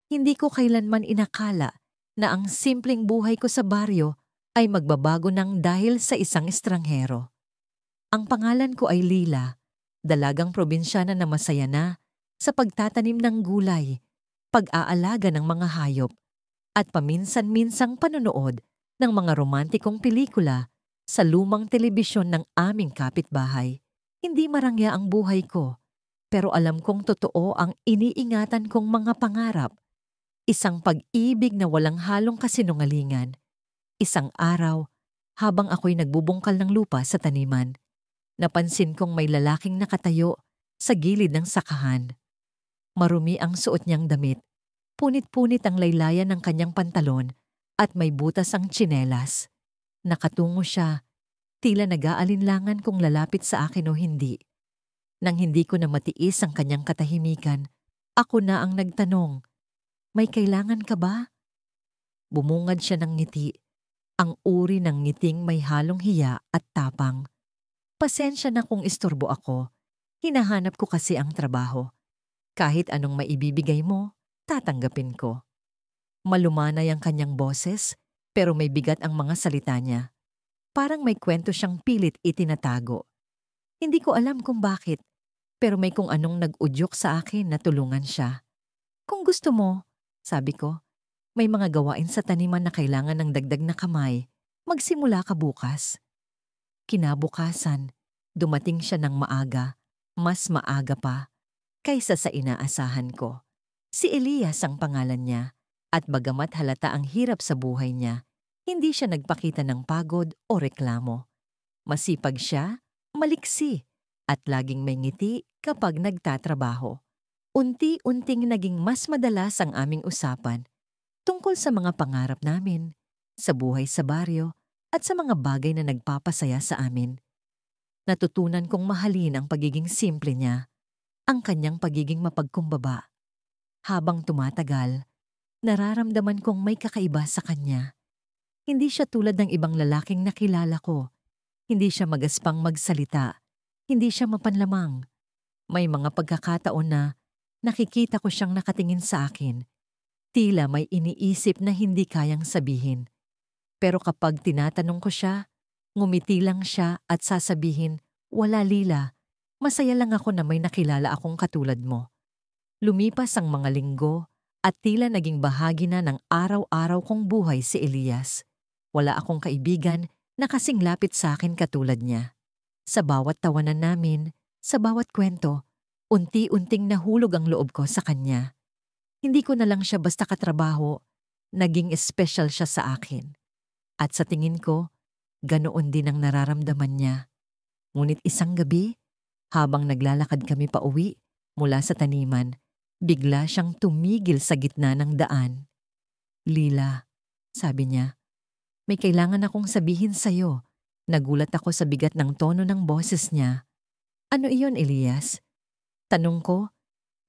Hindi ko kailanman inakala na ang simpleng buhay ko sa baryo ay magbabago ng dahil sa isang estranghero. Ang pangalan ko ay Lila, dalagang probinsyana na masaya na sa pagtatanim ng gulay, pag-aalaga ng mga hayop, at paminsan-minsang panonood ng mga romantikong pelikula sa lumang telebisyon ng aming kapitbahay. Hindi marangya ang buhay ko, pero alam kong totoo ang iniingatan kong mga pangarap. Isang pag-ibig na walang halong kasinungalingan. Isang araw, habang ako'y nagbubungkal ng lupa sa taniman, napansin kong may lalaking nakatayo sa gilid ng sakahan. Marumi ang suot niyang damit, punit-punit ang laylayan ng kanyang pantalon at may butas ang tsinelas. Nakatungo siya, tila nag-aalinlangan kung lalapit sa akin o hindi. Nang hindi ko na matiis ang kanyang katahimikan, ako na ang nagtanong, "May kailangan ka ba?" Bumungad siya ng ngiti, ang uri ng ngiting may halong hiya at tapang. "Pasensya na kung istorbo ako. Hinahanap ko kasi ang trabaho. Kahit anong maibibigay mo, tatanggapin ko." Malumanay ang kanyang boses, pero may bigat ang mga salita niya. Parang may kwento siyang pilit itinatago. Hindi ko alam kung bakit, pero may kung anong nag-udyok sa akin na tulungan siya. "Kung gusto mo," sabi ko, "may mga gawain sa taniman na kailangan ng dagdag na kamay. Magsimula ka bukas." Kinabukasan, dumating siya ng maaga, mas maaga pa, kaysa sa inaasahan ko. Si Elias ang pangalan niya, at bagamat halata ang hirap sa buhay niya, hindi siya nagpakita ng pagod o reklamo. Masipag siya, maliksi, at laging may ngiti kapag nagtatrabaho. Unti-unting naging mas madalas ang aming usapan tungkol sa mga pangarap namin, sa buhay sa baryo, at sa mga bagay na nagpapasaya sa amin. Natutunan kong mahalin ang pagiging simple niya, ang kanyang pagiging mapagkumbaba. Habang tumatagal, nararamdaman kong may kakaiba sa kanya. Hindi siya tulad ng ibang lalaking nakilala ko. Hindi siya magaspang magsalita. Hindi siya mapanlamang. May mga pagkakataon na nakikita ko siyang nakatingin sa akin. Tila may iniisip na hindi kayang sabihin. Pero kapag tinatanong ko siya, ngumiti lang siya at sasabihin, "Wala, Lila. Masaya lang ako na may nakilala akong katulad mo." Lumipas ang mga linggo at tila naging bahagi na ng araw-araw kong buhay si Elias. Wala akong kaibigan na kasing lapit sa akin katulad niya. Sa bawat tawanan namin, sa bawat kwento, unti-unting nahulog ang loob ko sa kanya. Hindi ko na lang siya basta katrabaho, naging espesyal siya sa akin. At sa tingin ko, ganoon din ang nararamdaman niya. Ngunit isang gabi, habang naglalakad kami pauwi mula sa taniman, bigla siyang tumigil sa gitna ng daan. "Lila," sabi niya, "may kailangan akong sabihin sa'yo." Nagulat ako sa bigat ng tono ng boses niya. "Ano iyon, Elias?" Tanong ko,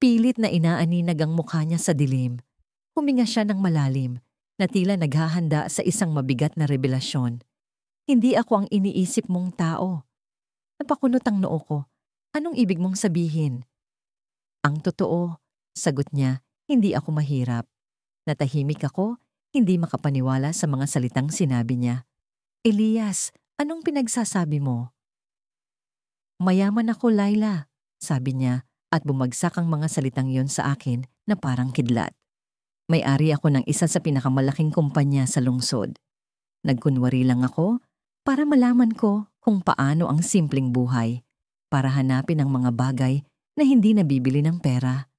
pilit na inaaninag ang mukha niya sa dilim. Huminga siya ng malalim, na tila naghahanda sa isang mabigat na revelasyon. "Hindi ako ang iniisip mong tao." Napakunot ang noo ko. "Anong ibig mong sabihin?" "Ang totoo," sagot niya, "hindi ako mahirap." Natahimik ako, hindi makapaniwala sa mga salitang sinabi niya. "Elias, anong pinagsasabi mo?" "Mayaman ako, Laila," sabi niya, at bumagsak ang mga salitang yon sa akin na parang kidlat. May-ari ako ng isa sa pinakamalaking kumpanya sa lungsod. Nagkunwari lang ako para malaman ko kung paano ang simpleng buhay, para hanapin ang mga bagay na hindi nabibili ng pera.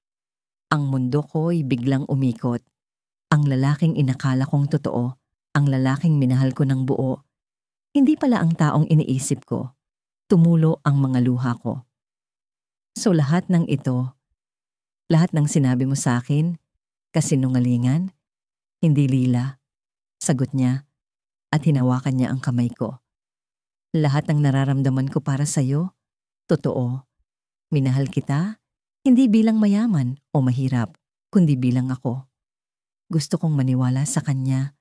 Ang mundo ko'y biglang umikot. Ang lalaking inakala kong totoo, ang lalaking minahal ko ng buo, hindi pala ang taong iniisip ko. Tumulo ang mga luha ko. "So lahat ng ito, lahat ng sinabi mo sa akin, kasinungalingan?" "Hindi, Lila," sagot niya, at hinawakan niya ang kamay ko. "Lahat ng nararamdaman ko para sa'yo, totoo. Minahal kita, hindi bilang mayaman o mahirap, kundi bilang ako." Gusto kong maniwala sa kanya,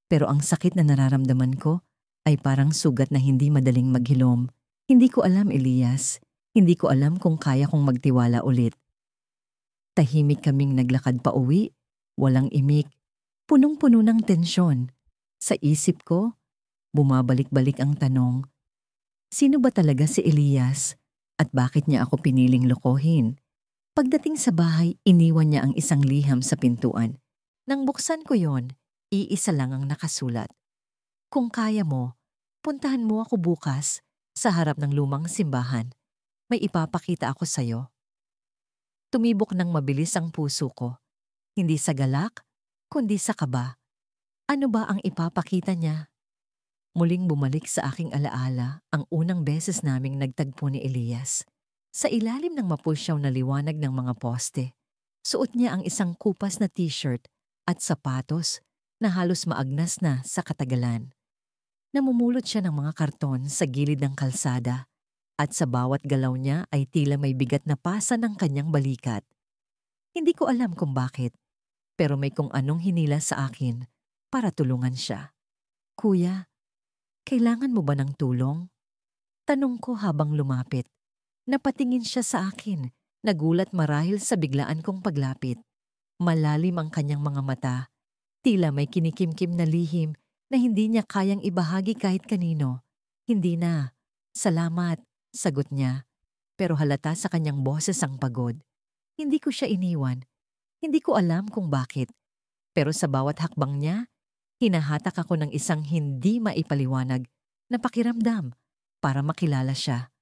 pero ang sakit na nararamdaman ko ay parang sugat na hindi madaling maghilom. Hindi ko alam, Elias. Hindi ko alam kung kaya kong magtiwala ulit. Tahimik kaming naglakad pa uwi, Walang imik, punong-puno ng tensyon. Sa isip ko, bumabalik-balik ang tanong, sino ba talaga si Elias at bakit niya ako piniling lokohin? Pagdating sa bahay, iniwan niya ang isang liham sa pintuan. Nang buksan ko yon, iisa lang ang nakasulat. Kung kaya mo, puntahan mo ako bukas sa harap ng lumang simbahan. May ipapakita ako sa'yo. Tumibok ng mabilis ang puso ko. Hindi sa galak, kundi sa kaba. Ano ba ang ipapakita niya? Muling bumalik sa aking alaala ang unang beses naming nagtagpo ni Elias. Sa ilalim ng mapusyaw na liwanag ng mga poste, suot niya ang isang kupas na t-shirt at sapatos na halos maagnas na sa katagalan. Namumulot siya ng mga karton sa gilid ng kalsada at sa bawat galaw niya ay tila may bigat na pasa ng kanyang balikat. Hindi ko alam kung bakit, pero may kung anong hinila sa akin para tulungan siya. Kuya, kailangan mo ba ng tulong? Tanong ko habang lumapit. Napatingin siya sa akin, nagulat marahil sa biglaan kong paglapit. Malalim ang kanyang mga mata, tila may kinikimkim na lihim na hindi niya kayang ibahagi kahit kanino. Hindi na. Salamat, sagot niya. Pero halata sa kanyang boses ang pagod. Hindi ko siya iniwan. Hindi ko alam kung bakit. Pero sa bawat hakbang niya, hinahatak ako ng isang hindi maipaliwanag na pakiramdam para makilala siya.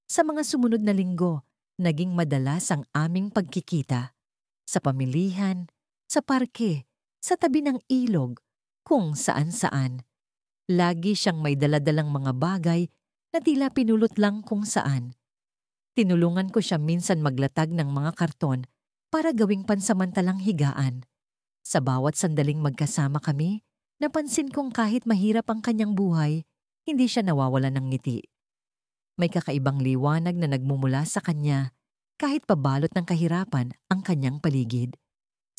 Sa mga sumunod na linggo, naging madalas ang aming pagkikita. Sa pamilihan, sa parke, sa tabi ng ilog, kung saan-saan. Lagi siyang may daladalang mga bagay na tila pinulot lang kung saan. Tinulungan ko siya minsan maglatag ng mga karton para gawing pansamantalang higaan. Sa bawat sandaling magkasama kami, napansin kong kahit mahirap ang kanyang buhay, hindi siya nawawalan ng ngiti. May kakaibang liwanag na nagmumula sa kanya kahit pabalot ng kahirapan ang kanyang paligid.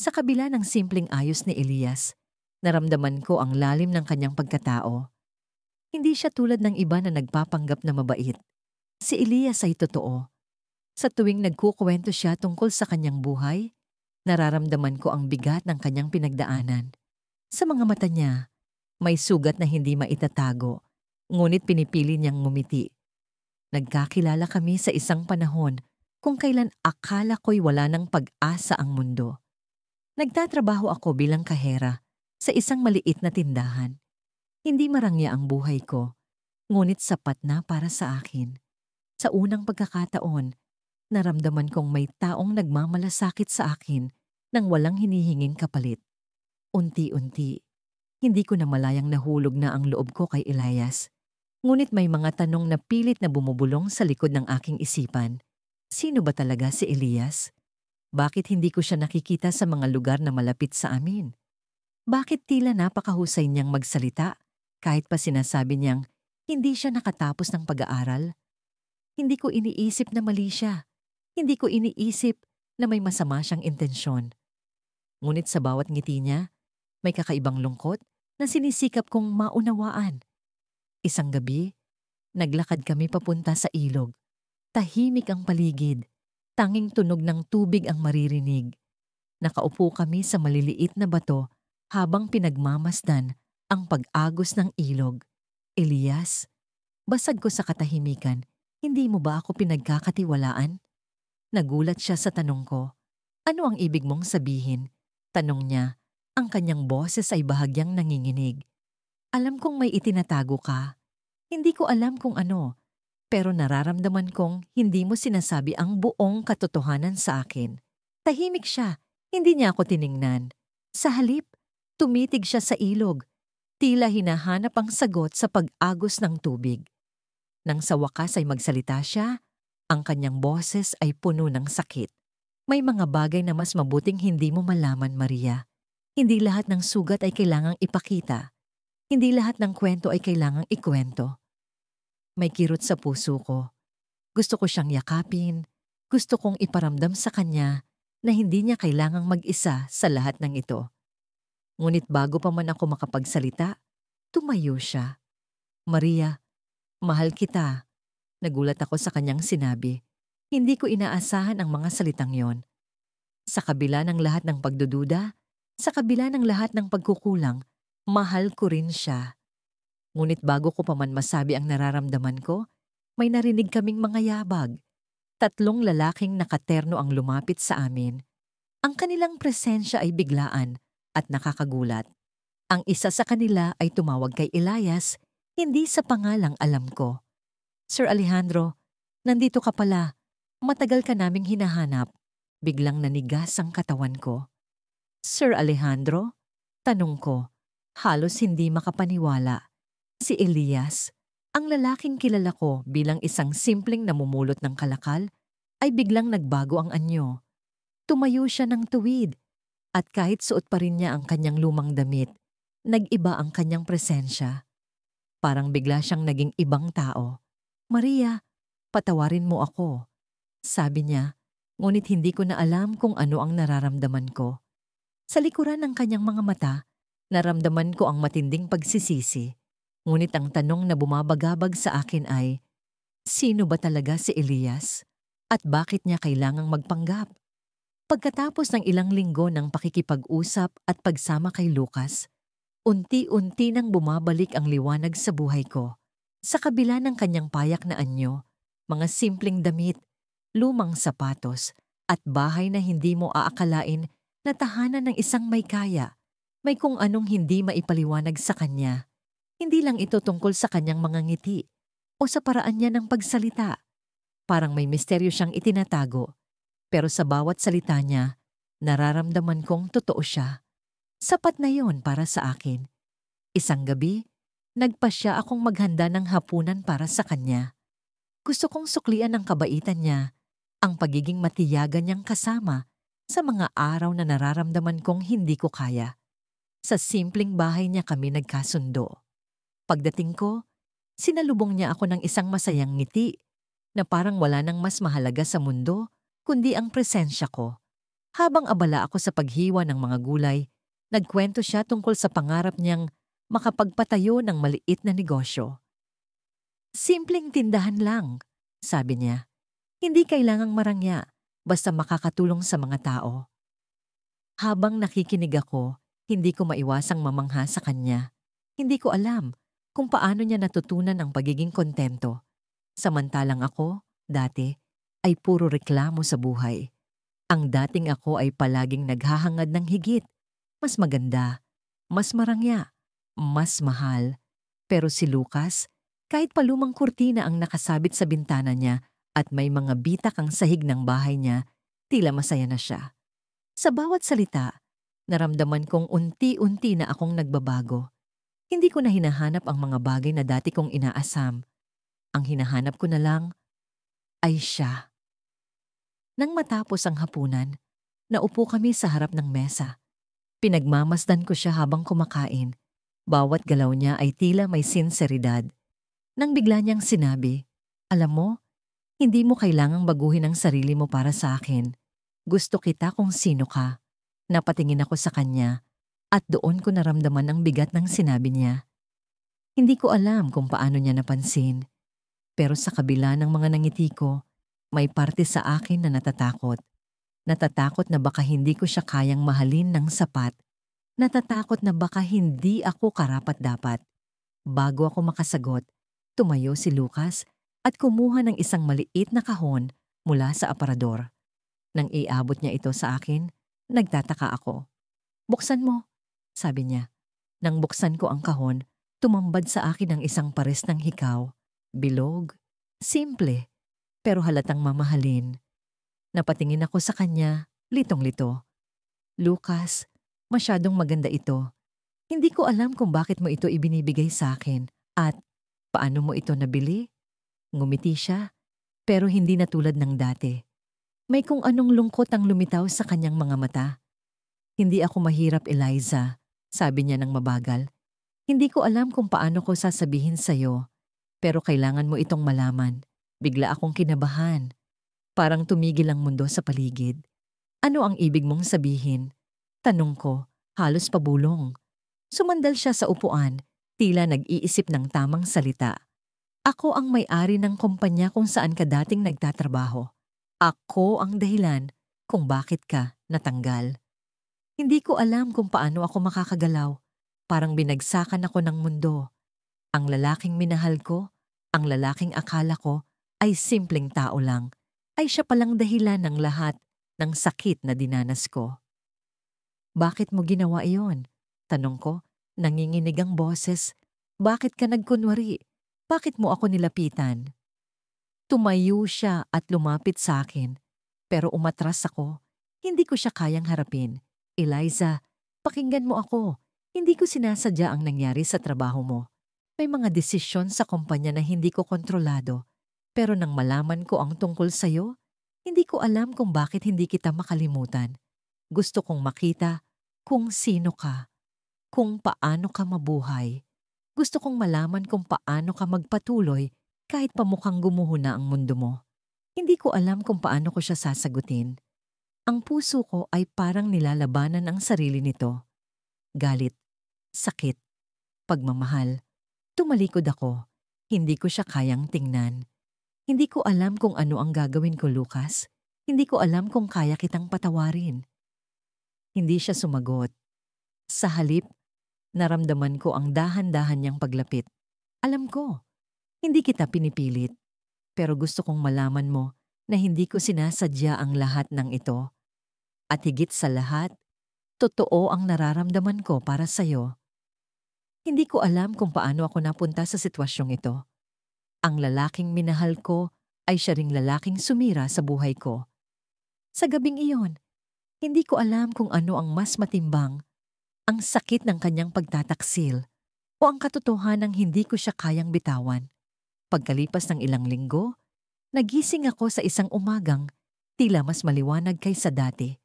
Sa kabila ng simpleng ayos ni Elias, naramdaman ko ang lalim ng kanyang pagkatao. Hindi siya tulad ng iba na nagpapanggap na mabait. Si Elias ay totoo. Sa tuwing nagkukwento siya tungkol sa kanyang buhay, nararamdaman ko ang bigat ng kanyang pinagdaanan. Sa mga mata niya, may sugat na hindi maitatago, ngunit pinipili niyang ngumiti. Nagkakilala kami sa isang panahon kung kailan akala ko'y wala ng pag-asa ang mundo. Nagtatrabaho ako bilang kahera sa isang maliit na tindahan. Hindi marangya ang buhay ko, ngunit sapat na para sa akin. Sa unang pagkakataon, naramdaman kong may taong nagmamalasakit sa akin nang walang hinihinging kapalit. Unti-unti, hindi ko na malayang nahulog na ang loob ko kay Elias. Ngunit may mga tanong na pilit na bumubulong sa likod ng aking isipan. Sino ba talaga si Elias? Bakit hindi ko siya nakikita sa mga lugar na malapit sa amin? Bakit tila napakahusay niyang magsalita kahit pa sinasabi niyang hindi siya nakatapos ng pag-aaral? Hindi ko iniisip na mali siya. Hindi ko iniisip na may masama siyang intensyon. Ngunit sa bawat ngiti niya, may kakaibang lungkot na sinisikap kong maunawaan. Isang gabi, naglakad kami papunta sa ilog. Tahimik ang paligid. Tanging tunog ng tubig ang maririnig. Nakaupo kami sa maliliit na bato habang pinagmamasdan ang pag-agos ng ilog. Elias, basag ko sa katahimikan, hindi mo ba ako pinagkakatiwalaan? Nagulat siya sa tanong ko. Ano ang ibig mong sabihin? Tanong niya. Ang kanyang boses ay bahagyang nanginginig. Alam kong may itinatago ka. Hindi ko alam kung ano, pero nararamdaman kong hindi mo sinasabi ang buong katotohanan sa akin. Tahimik siya, hindi niya ako tiningnan. Sa halip, tumitig siya sa ilog. Tila hinahanap ang sagot sa pag-agos ng tubig. Nang sa wakas ay magsalita siya, ang kanyang boses ay puno ng sakit. May mga bagay na mas mabuting hindi mo malaman, Maria. Hindi lahat ng sugat ay kailangang ipakita. Hindi lahat ng kwento ay kailangang ikwento. May kirot sa puso ko. Gusto ko siyang yakapin. Gusto kong iparamdam sa kanya na hindi niya kailangang mag-isa sa lahat ng ito. Ngunit bago pa man ako makapagsalita, tumayo siya. Maria, mahal kita. Nagulat ako sa kanyang sinabi. Hindi ko inaasahan ang mga salitang yon. Sa kabila ng lahat ng pagdududa, Sa kabila ng lahat ng pagkukulang, mahal ko rin siya. Ngunit bago ko pa man masabi ang nararamdaman ko, may narinig kaming mga yabag. 3 lalaking nakaterno ang lumapit sa amin. Ang kanilang presensya ay biglaan at nakakagulat. Ang isa sa kanila ay tumawag kay Elias, hindi sa pangalang alam ko. Sir Alejandro, nandito ka pala. Matagal ka naming hinahanap. Biglang nanigas ang katawan ko. Sir Alejandro? Tanong ko, halos hindi makapaniwala. Si Elias, ang lalaking kilala ko bilang isang simpleng namumulot ng kalakal, ay biglang nagbago ang anyo. Tumayo siya ng tuwid at kahit suot pa rin niya ang kanyang lumang damit, nag-iba ang kanyang presensya. Parang bigla siyang naging ibang tao. Maria, patawarin mo ako. Sabi niya, ngunit hindi ko na alam kung ano ang nararamdaman ko. Sa likuran ng kanyang mga mata, naramdaman ko ang matinding pagsisisi. Ngunit ang tanong na bumabagabag sa akin ay, sino ba talaga si Elias? At bakit niya kailangang magpanggap? Pagkatapos ng ilang linggo ng pakikipag-usap at pagsama kay Lucas, unti-unti nang bumabalik ang liwanag sa buhay ko. Sa kabila ng kanyang payak na anyo, mga simpleng damit, lumang sapatos, at bahay na hindi mo aakalain na tahanan ng isang may kaya, may kung anong hindi maipaliwanag sa kanya. Hindi lang ito tungkol sa kanyang mga ngiti o sa paraan niya ng pagsalita. Parang may misteryo siyang itinatago, pero sa bawat salita niya, nararamdaman kong totoo siya. Sapat na yon para sa akin. Isang gabi, nagpasya akong maghanda ng hapunan para sa kanya. Gusto kong suklian ang kabaitan niya, ang pagiging matiyagan niyang kasama sa mga araw na nararamdaman kong hindi ko kaya. Sa simpleng bahay niya kami nagkasundo. Pagdating ko, sinalubong niya ako ng isang masayang ngiti na parang wala nang mas mahalaga sa mundo kundi ang presensya ko. Habang abala ako sa paghiwa ng mga gulay, nagkwento siya tungkol sa pangarap niyang makapagpatayo ng maliit na negosyo. Simpleng tindahan lang, sabi niya. Hindi kailangang marangya, basta makakatulong sa mga tao. Habang nakikinig ako, hindi ko maiwasang mamangha sa kanya. Hindi ko alam kung paano niya natutunan ang pagiging kontento. Samantalang ako, dati, ay puro reklamo sa buhay. Ang dating ako ay palaging naghahangad ng higit, mas maganda, mas marangya, mas mahal. Pero si Lucas, kahit palumang kurtina ang nakasabit sa bintana niya at may mga bitak ang sahig ng bahay niya, tila masaya na siya. Sa bawat salita, naramdaman kong unti-unti na akong nagbabago. Hindi ko na hinahanap ang mga bagay na dati kong inaasam. Ang hinahanap ko na lang ay siya. Nang matapos ang hapunan, naupo kami sa harap ng mesa. Pinagmamasdan ko siya habang kumakain. Bawat galaw niya ay tila may sinseridad. Nang bigla niyang sinabi, alam mo, hindi mo kailangang baguhin ang sarili mo para sa akin. Gusto kita kung sino ka. Napatingin ako sa kanya at doon ko naramdaman ang bigat ng sinabi niya. Hindi ko alam kung paano niya napansin. Pero sa kabila ng mga nangiti ko, may parte sa akin na natatakot. Natatakot na baka hindi ko siya kayang mahalin ng sapat. Natatakot na baka hindi ako karapat-dapat. Bago ako makasagot, tumayo si Lucas at kumuha ng isang maliit na kahon mula sa aparador. Nang iabot niya ito sa akin, nagtataka ako. Buksan mo, sabi niya. Nang buksan ko ang kahon, tumambad sa akin ang isang pares ng hikaw. Bilog, simple, pero halatang mamahalin. Napatingin ako sa kanya, litong-lito. Lucas, masyadong maganda ito. Hindi ko alam kung bakit mo ito ibinibigay sa akin at paano mo ito nabili. Ngumiti siya, pero hindi na tulad ng dati. May kung anong lungkot ang lumitaw sa kanyang mga mata. Hindi ako mahirap, Eliza, sabi niya ng mabagal. Hindi ko alam kung paano ko sasabihin sa'yo, pero kailangan mo itong malaman. Bigla akong kinabahan. Parang tumigil ang mundo sa paligid. Ano ang ibig mong sabihin? Tanong ko, halos pabulong. Sumandal siya sa upuan, tila nag-iisip ng tamang salita. Ako ang may-ari ng kumpanya kung saan ka dating nagtatrabaho. Ako ang dahilan kung bakit ka natanggal. Hindi ko alam kung paano ako makakagalaw. Parang binagsakan ako ng mundo. Ang lalaking minahal ko, ang lalaking akala ko ay simpleng tao lang, ay siya palang dahilan ng lahat ng sakit na dinanas ko. Bakit mo ginawa iyon? Tanong ko, nanginginig ang boses. Bakit ka nagkunwari? Bakit mo ako nilapitan? Tumayo siya at lumapit sa akin. Pero umatras ako. Hindi ko siya kayang harapin. Eliza, pakinggan mo ako. Hindi ko sinasadya ang nangyari sa trabaho mo. May mga desisyon sa kumpanya na hindi ko kontrolado. Pero nang malaman ko ang tungkol sa'yo, hindi ko alam kung bakit hindi kita makalimutan. Gusto kong makita kung sino ka, kung paano ka mabuhay. Gusto kong malaman kung paano ka magpatuloy kahit pamukhang gumuho na ang mundo mo. Hindi ko alam kung paano ko siya sasagutin. Ang puso ko ay parang nilalabanan ang sarili nito. Galit, sakit, pagmamahal. Tumalikod ako. Hindi ko siya kayang tingnan. Hindi ko alam kung ano ang gagawin ko, Lucas. Hindi ko alam kung kaya kitang patawarin. Hindi siya sumagot. Sa halip, naramdaman ko ang dahan-dahan niyang paglapit. Alam ko, hindi kita pinipilit. Pero gusto kong malaman mo na hindi ko sinasadya ang lahat ng ito. At higit sa lahat, totoo ang nararamdaman ko para sa'yo. Hindi ko alam kung paano ako napunta sa sitwasyong ito. Ang lalaking minahal ko ay siya ring lalaking sumira sa buhay ko. Sa gabing iyon, hindi ko alam kung ano ang mas matimbang, ang sakit ng kanyang pagtataksil o ang katotohanang hindi ko siya kayang bitawan. Pagkalipas ng ilang linggo, nagising ako sa isang umagang tila mas maliwanag kaysa dati.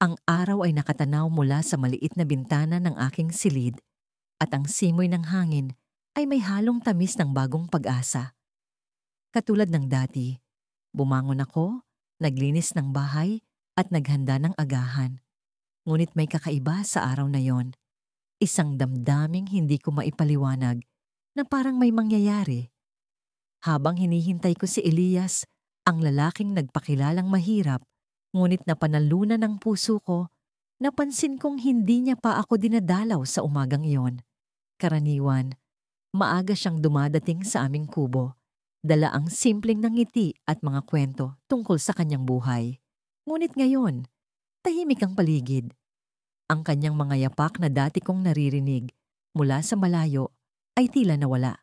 Ang araw ay nakatanaw mula sa maliit na bintana ng aking silid at ang simoy ng hangin ay may halong tamis ng bagong pag-asa. Katulad ng dati, bumangon ako, naglinis ng bahay at naghanda ng agahan. Ngunit may kakaiba sa araw na yon. Isang damdaming hindi ko maipaliwanag na parang may mangyayari. Habang hinihintay ko si Elias, ang lalaking nagpakilalang mahirap, ngunit napanalunan ng puso ko, napansin kong hindi niya pa ako dinadalaw sa umagang iyon. Karaniwan, maaga siyang dumadating sa aming kubo. Dala ang simpleng ngiti at mga kwento tungkol sa kanyang buhay. Ngunit ngayon, tahimik ang paligid. Ang kanyang mga yapak na dati kong naririnig mula sa malayo ay tila nawala.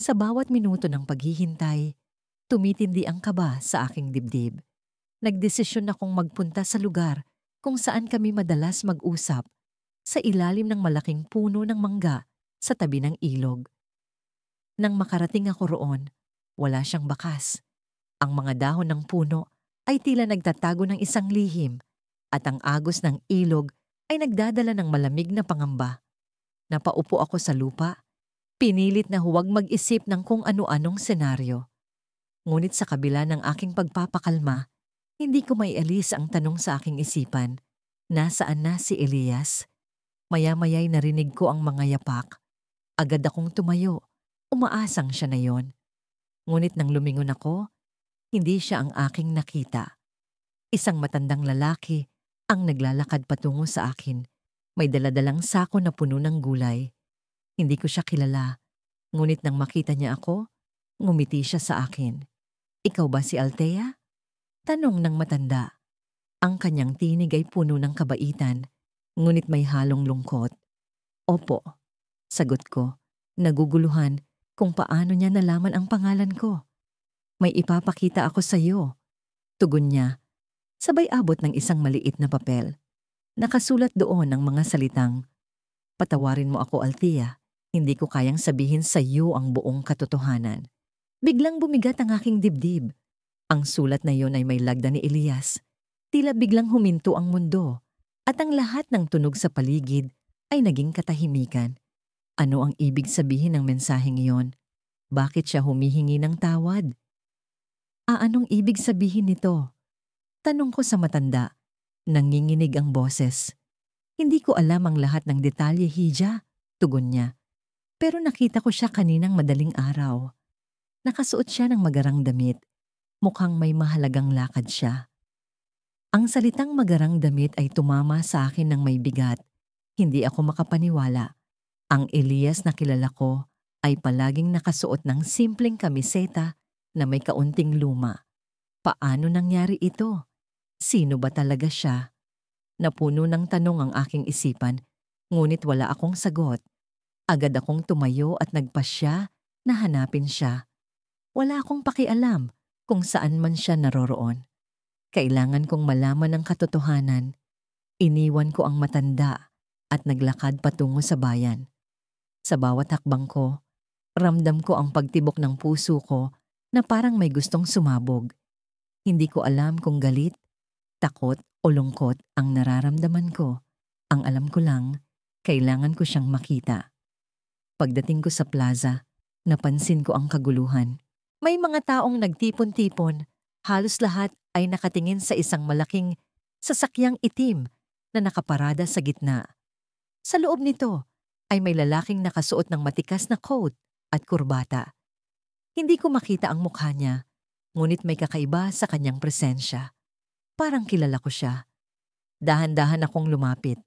Sa bawat minuto ng paghihintay, tumitindi ang kaba sa aking dibdib. Nagdesisyon akong magpunta sa lugar kung saan kami madalas mag-usap, sa ilalim ng malaking puno ng mangga sa tabi ng ilog. Nang makarating ako roon, wala siyang bakas. Ang mga dahon ng puno ay tila nagtatago ng isang lihim at ang agos ng ilog ay nagdadala ng malamig na pangamba. Napaupo ako sa lupa, pinilit na huwag mag-isip ng kung ano-anong senaryo. Ngunit sa kabila ng aking pagpapakalma, hindi ko maialis ang tanong sa aking isipan, nasaan na si Elias? Maya-maya'y narinig ko ang mga yapak. Agad akong tumayo, umaasang siya na yon. Ngunit nang lumingon ako, hindi siya ang aking nakita. Isang matandang lalaki ang naglalakad patungo sa akin. May daladalang sako na puno ng gulay. Hindi ko siya kilala, ngunit nang makita niya ako, ngumiti siya sa akin. Ikaw ba si Althea? Tanong ng matanda. Ang kanyang tinig ay puno ng kabaitan, ngunit may halong lungkot. Opo, sagot ko, naguguluhan kung paano niya nalaman ang pangalan ko. May ipapakita ako sa iyo. Tugon niya, sabay abot ng isang maliit na papel. Nakasulat doon ang mga salitang, "Patawarin mo ako, Althea. Hindi ko kayang sabihin sa iyo ang buong katotohanan." Biglang bumigat ang aking dibdib. Ang sulat na iyon ay may lagda ni Elias. Tila biglang huminto ang mundo at ang lahat ng tunog sa paligid ay naging katahimikan. Ano ang ibig sabihin ng mensaheng iyon? Bakit siya humihingi ng tawad? Anong ibig sabihin nito? Tanong ko sa matanda. Nanginginig ang boses. Hindi ko alam ang lahat ng detalye, Hija, tugon niya. Pero nakita ko siya kaninang madaling araw. Nakasuot siya ng magarang damit. Mukhang may mahalagang lakad siya. Ang salitang magarang damit ay tumama sa akin ng may bigat. Hindi ako makapaniwala. Ang Elias na kilala ko ay palaging nakasuot ng simpleng kamiseta na may kaunting luma. Paano nangyari ito? Sino ba talaga siya? Napuno ng tanong ang aking isipan, ngunit wala akong sagot. Agad akong tumayo at nagpasya na hanapin siya. Wala akong pakialam kung saan man siya naroroon. Kailangan kong malaman ang katotohanan. Iniwan ko ang matanda at naglakad patungo sa bayan. Sa bawat hakbang ko, ramdam ko ang pagtibok ng puso ko na parang may gustong sumabog. Hindi ko alam kung galit, takot o lungkot ang nararamdaman ko. Ang alam ko lang, kailangan ko siyang makita. Pagdating ko sa plaza, napansin ko ang kaguluhan. May mga taong nagtipon-tipon, halos lahat ay nakatingin sa isang malaking sasakyang itim na nakaparada sa gitna. Sa loob nito ay may lalaking nakasuot ng matikas na coat at kurbata. Hindi ko makita ang mukha niya, ngunit may kakaiba sa kanyang presensya. Parang kilala ko siya. Dahan-dahan akong lumapit.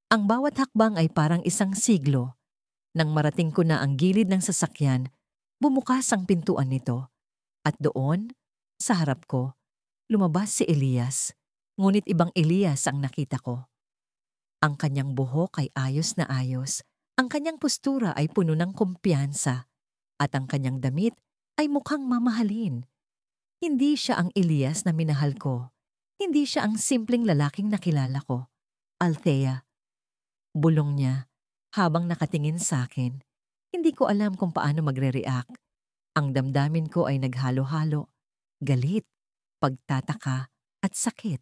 Ang bawat hakbang ay parang isang siglo. Nang marating ko na ang gilid ng sasakyan, bumukas ang pintuan nito. At doon, sa harap ko, lumabas si Elias. Ngunit ibang Elias ang nakita ko. Ang kanyang buhok ay ayos na ayos. Ang kanyang postura ay puno ng kumpiyansa. At ang kanyang damit ay mukhang mamahalin. Hindi siya ang Elias na minahal ko. Hindi siya ang simpleng lalaking nakilala ko. Althea. Bulong niya habang nakatingin sa akin. Hindi ko alam kung paano magre-react. Ang damdamin ko ay naghalo-halo. Galit, pagtataka at sakit.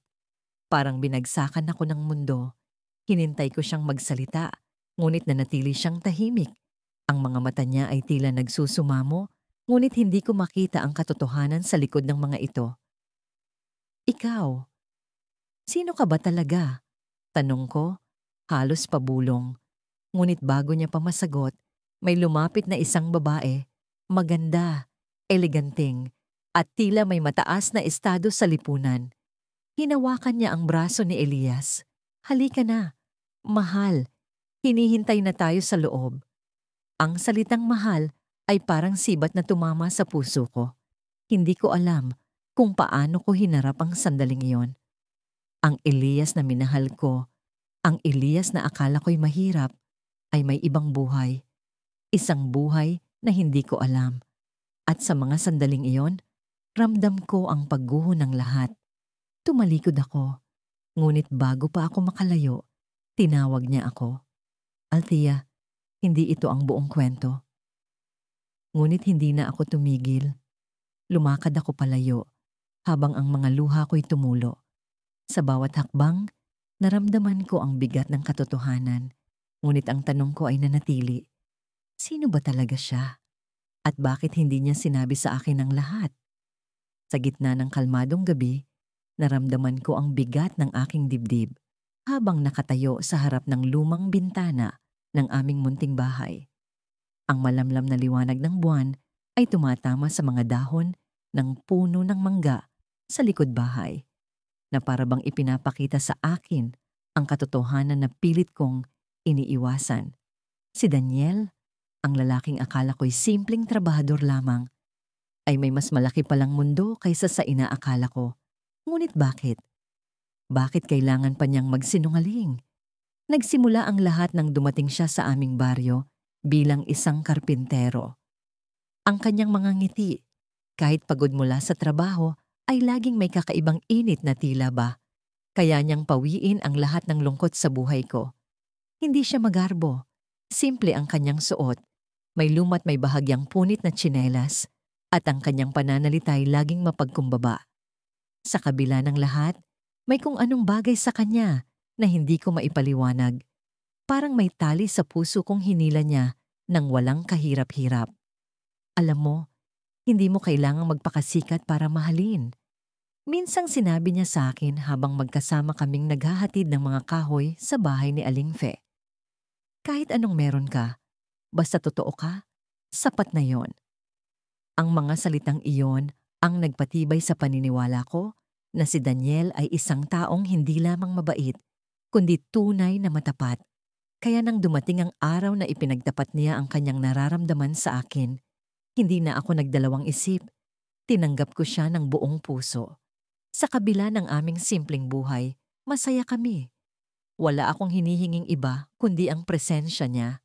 Parang binagsakan ako ng mundo. Hinintay ko siyang magsalita, ngunit nanatili siyang tahimik. Ang mga mata niya ay tila nagsusumamo, ngunit hindi ko makita ang katotohanan sa likod ng mga ito. Ikaw, sino ka ba talaga? Tanong ko, halos pabulong. Ngunit bago niya pa masagot, may lumapit na isang babae, maganda, eleganteng, at tila may mataas na estado sa lipunan. Hinawakan niya ang braso ni Elias. Halika na. Mahal, hinihintay na tayo sa loob. Ang salitang mahal ay parang sibat na tumama sa puso ko. Hindi ko alam kung paano ko hinarap ang sandaling iyon. Ang Elias na minahal ko, ang Elias na akala ko'y mahirap, ay may ibang buhay. Isang buhay na hindi ko alam. At sa mga sandaling iyon, ramdam ko ang pagguho ng lahat. Tumalikod ako, ngunit bago pa ako makalayo, tinawag niya ako. Althea, hindi ito ang buong kwento. Ngunit hindi na ako tumigil. Lumakad ako palayo, habang ang mga luha ko'y tumulo. Sa bawat hakbang, naramdaman ko ang bigat ng katotohanan, ngunit ang tanong ko ay nanatili. Sino ba talaga siya? At bakit hindi niya sinabi sa akin ang lahat? Sa gitna ng kalmadong gabi, naramdaman ko ang bigat ng aking dibdib habang nakatayo sa harap ng lumang bintana ng aming munting bahay. Ang malamlam na liwanag ng buwan ay tumatama sa mga dahon ng puno ng mangga sa likod bahay, na para bang ipinapakita sa akin ang katotohanan na pilit kong iniiwasan. Si Daniel, ang lalaking akala ko'y simpleng trabahador lamang, ay may mas malaki palang mundo kaysa sa inaakala ko. Ngunit bakit? Bakit kailangan pa niyang magsinungaling? Nagsimula ang lahat nang dumating siya sa aming baryo bilang isang karpintero. Ang kanyang mga ngiti, kahit pagod mula sa trabaho, ay laging may kakaibang init na tila ba. Kaya niyang pawiin ang lahat ng lungkot sa buhay ko. Hindi siya magarbo. Simple ang kanyang suot. May luma't may bahagyang punit na tsinelas. At ang kanyang pananalitay laging mapagkumbaba. Sa kabila ng lahat, may kung anong bagay sa kanya na hindi ko maipaliwanag. Parang may tali sa puso kong hinila niya nang walang kahirap-hirap. Alam mo, hindi mo kailangang magpakasikat para mahalin. Minsang sinabi niya sa akin habang magkasama kaming naghahatid ng mga kahoy sa bahay ni Aling Fe. Kahit anong meron ka, basta totoo ka, sapat na yon. Ang mga salitang iyon ang nagpatibay sa paniniwala ko na si Daniel ay isang taong hindi lamang mabait, kundi tunay na matapat. Kaya nang dumating ang araw na ipinagtapat niya ang kanyang nararamdaman sa akin, hindi na ako nagdalawang isip. Tinanggap ko siya ng buong puso. Sa kabila ng aming simpleng buhay, masaya kami. Wala akong hinihinging iba kundi ang presensya niya.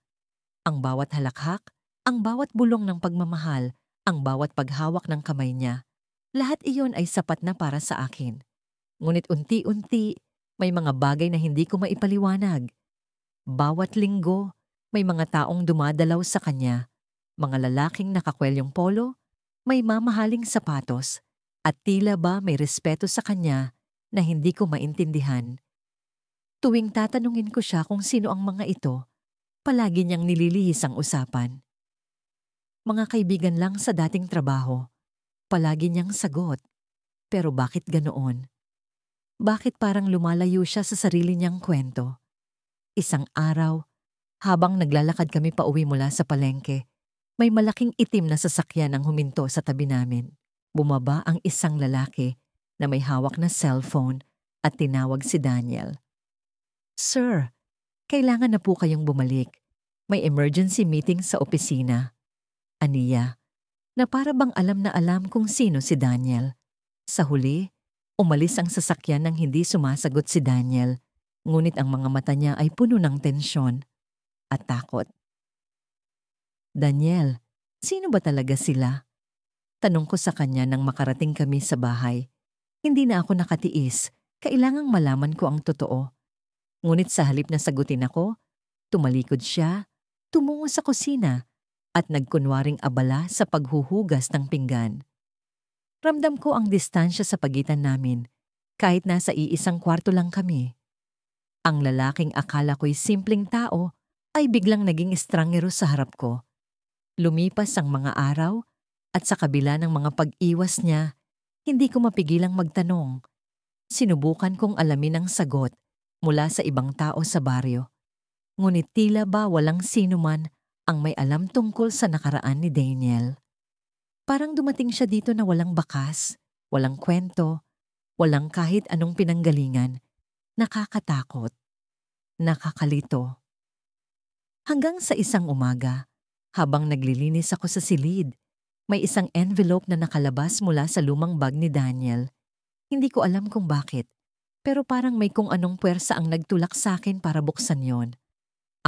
Ang bawat halakhak, ang bawat bulong ng pagmamahal, ang bawat paghawak ng kamay niya, lahat iyon ay sapat na para sa akin. Ngunit unti-unti, may mga bagay na hindi ko maipaliwanag. Bawat linggo, may mga taong dumadalaw sa kanya, mga lalaking nakakwelyong polo, may mamahaling sapatos, at tila ba may respeto sa kanya na hindi ko maintindihan. Tuwing tatanungin ko siya kung sino ang mga ito, palagi niyang nililihis ang usapan. Mga kaibigan lang sa dating trabaho, palagi niyang sagot. Pero bakit ganoon? Bakit parang lumalayo siya sa sarili niyang kwento? Isang araw, habang naglalakad kami pauwi mula sa palengke, may malaking itim na sasakyan ang huminto sa tabi namin. Bumaba ang isang lalaki na may hawak na cellphone at tinawag si Daniel. "Sir, kailangan na po kayong bumalik. May emergency meeting sa opisina." Aniya, na para bang alam na alam kung sino si Daniel. Sa huli, umalis ang sasakyan nang hindi sumasagot si Daniel, ngunit ang mga mata niya ay puno ng tensyon at takot. "Daniel, sino ba talaga sila?" Tanong ko sa kanya nang makarating kami sa bahay. Hindi na ako nakatiis, kailangang malaman ko ang totoo. Ngunit sa halip na sagutin ako, tumalikod siya, tumungo sa kusina, at nagkunwaring abala sa paghuhugas ng pinggan. Ramdam ko ang distansya sa pagitan namin, kahit nasa iisang kwarto lang kami. Ang lalaking akala ko'y simpleng tao ay biglang naging estrangero sa harap ko. Lumipas ang mga araw at sa kabila ng mga pag-iwas niya, hindi ko mapigilang magtanong. Sinubukan kong alamin ang sagot mula sa ibang tao sa baryo. Ngunit tila ba walang sino man ang may alam tungkol sa nakaraan ni Daniel. Parang dumating siya dito na walang bakas, walang kwento, walang kahit anong pinanggalingan. Nakakatakot, nakakalito. Hanggang sa isang umaga, habang naglilinis ako sa silid, may isang envelope na nakalabas mula sa lumang bag ni Daniel. Hindi ko alam kung bakit, pero parang may kung anong puwersa ang nagtulak sa akin para buksan yon.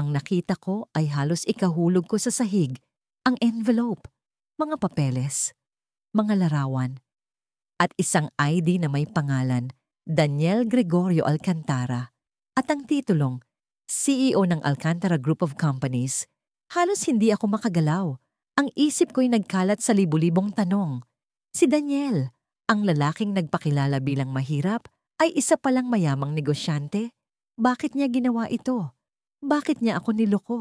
Ang nakita ko ay halos ikahulog ko sa sahig, ang envelope, mga papeles, mga larawan, at isang ID na may pangalan, Daniel Gregorio Alcantara, at ang titulong, CEO ng Alcantara Group of Companies. Halos hindi ako makagalaw. Ang isip ko'y nagkalat sa libu-libong tanong. Si Daniel, ang lalaking nagpakilala bilang mahirap, ay isa palang mayamang negosyante. Bakit niya ginawa ito? Bakit niya ako niloko?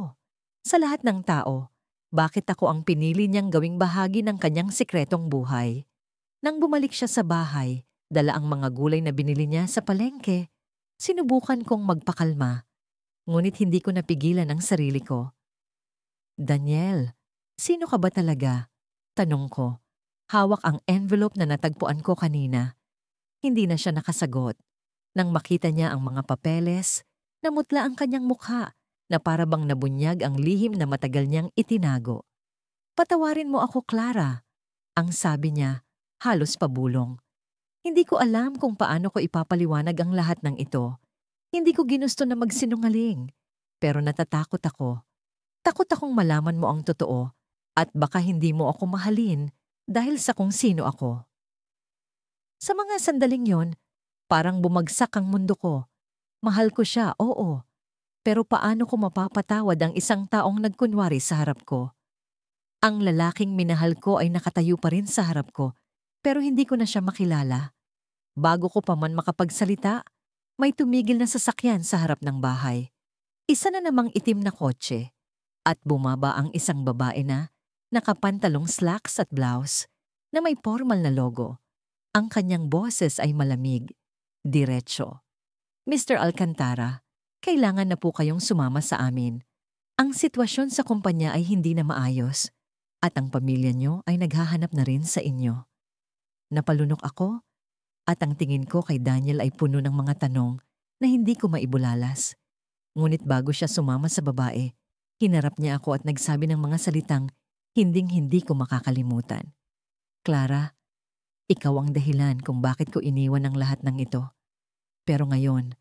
Sa lahat ng tao, bakit ako ang pinili niyang gawing bahagi ng kanyang sikretong buhay? Nang bumalik siya sa bahay, dala ang mga gulay na binili niya sa palengke. Sinubukan kong magpakalma, ngunit hindi ko napigilan ang sarili ko. "Daniel, sino ka ba talaga?" Tanong ko. Hawak ang envelope na natagpuan ko kanina. Hindi na siya nakasagot. Nang makita niya ang mga papeles, namutla ang kanyang mukha na para bang nabunyag ang lihim na matagal niyang itinago. "Patawarin mo ako, Clara," ang sabi niya, halos pabulong. Hindi ko alam kung paano ko ipapaliwanag ang lahat ng ito. Hindi ko ginusto na magsinungaling, pero natatakot ako. Takot akong malaman mo ang totoo at baka hindi mo ako mahalin dahil sa kung sino ako. Sa mga sandaling yon, parang bumagsak ang mundo ko. Mahal ko siya, oo. Pero paano ko mapapatawad ang isang taong nagkunwari sa harap ko? Ang lalaking minahal ko ay nakatayo pa rin sa harap ko, pero hindi ko na siya makilala. Bago ko pa man makapagsalita, may tumigil na sasakyan sa harap ng bahay. Isa na namang itim na kotse. At bumaba ang isang babae na nakapantalong slacks at blouse na may formal na logo. Ang kanyang boses ay malamig, diretso. "Mr. Alcantara, kailangan na po kayong sumama sa amin. Ang sitwasyon sa kumpanya ay hindi na maayos at ang pamilya niyo ay naghahanap na rin sa inyo." Napalunok ako At ang tingin ko kay Daniel ay puno ng mga tanong na hindi ko maibulalas. Ngunit bago siya sumama sa babae, hinarap niya ako at nagsabi ng mga salitang hinding-hindi ko makakalimutan. Clara, ikaw ang dahilan kung bakit ko iniwan ang lahat ng ito. Pero ngayon,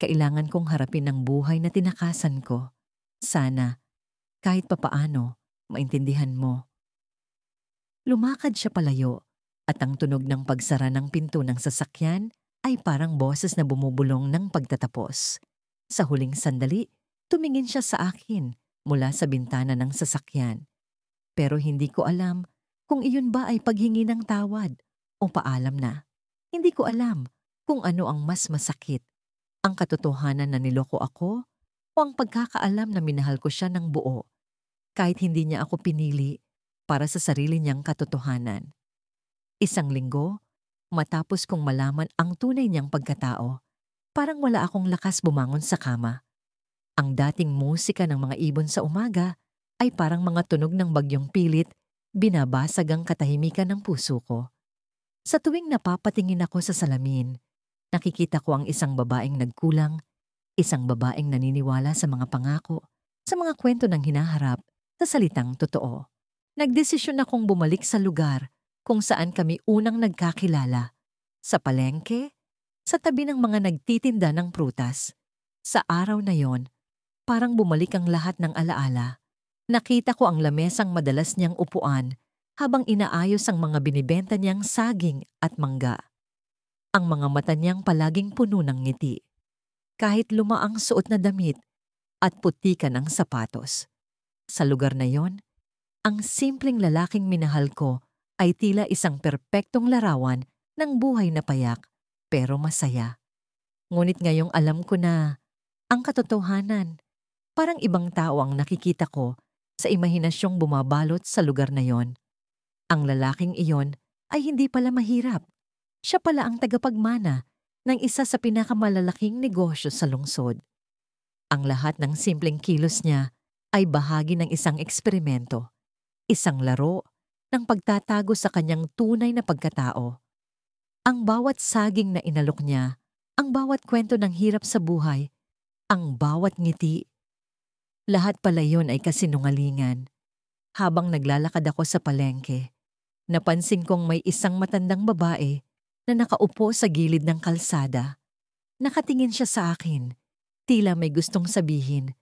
kailangan kong harapin ang buhay na tinakasan ko. Sana, kahit papaano, maintindihan mo. Lumakad siya palayo at ang tunog ng pagsara ng pinto ng sasakyan ay parang boses na bumubulong ng pagtatapos. Sa huling sandali, tumingin siya sa akin mula sa bintana ng sasakyan. Pero hindi ko alam kung iyon ba ay paghingi ng tawad o paalam na. Hindi ko alam kung ano ang mas masakit. Ang katotohanan na niloko ako o ang pagkakaalam na minahal ko siya ng buo kahit hindi niya ako pinili para sa sarili niyang katotohanan. Isang linggo, matapos kong malaman ang tunay niyang pagkatao, parang wala akong lakas bumangon sa kama. Ang dating musika ng mga ibon sa umaga ay parang mga tunog ng bagyong pilit, binabasag ang katahimikan ng puso ko. Sa tuwing napapatingin ako sa salamin, nakikita ko ang isang babaeng nagkulang, isang babaeng naniniwala sa mga pangako, sa mga kwento ng hinaharap, sa salitang totoo. Nagdesisyon akong bumalik sa lugar kung saan kami unang nagkakilala. Sa palengke, sa tabi ng mga nagtitinda ng prutas. Sa araw na yon, parang bumalik ang lahat ng alaala. Nakita ko ang lamesang madalas niyang upuan habang inaayos ang mga binibenta niyang saging at mangga. Ang mga mata niyang palaging puno ng ngiti. Kahit luma ang suot na damit at putikan ang sapatos. Sa lugar na yon, ang simpleng lalaking minahal ko ay tila isang perpektong larawan ng buhay na payak pero masaya. Ngunit ngayong alam ko na ang katotohanan, parang ibang tao ang nakikita ko sa imahinasyong bumabalot sa lugar na yon. Ang lalaking iyon ay hindi pala mahirap. Siya pala ang tagapagmana ng isa sa pinakamalalaking negosyo sa lungsod. Ang lahat ng simpleng kilos niya ay bahagi ng isang eksperimento, isang laro ng pagtatago sa kanyang tunay na pagkatao. Ang bawat saging na inalok niya, ang bawat kwento ng hirap sa buhay, ang bawat ngiti, lahat pala yun ay kasinungalingan. Habang naglalakad ako sa palengke, napansin kong may isang matandang babae na nakaupo sa gilid ng kalsada. Nakatingin siya sa akin, tila may gustong sabihin.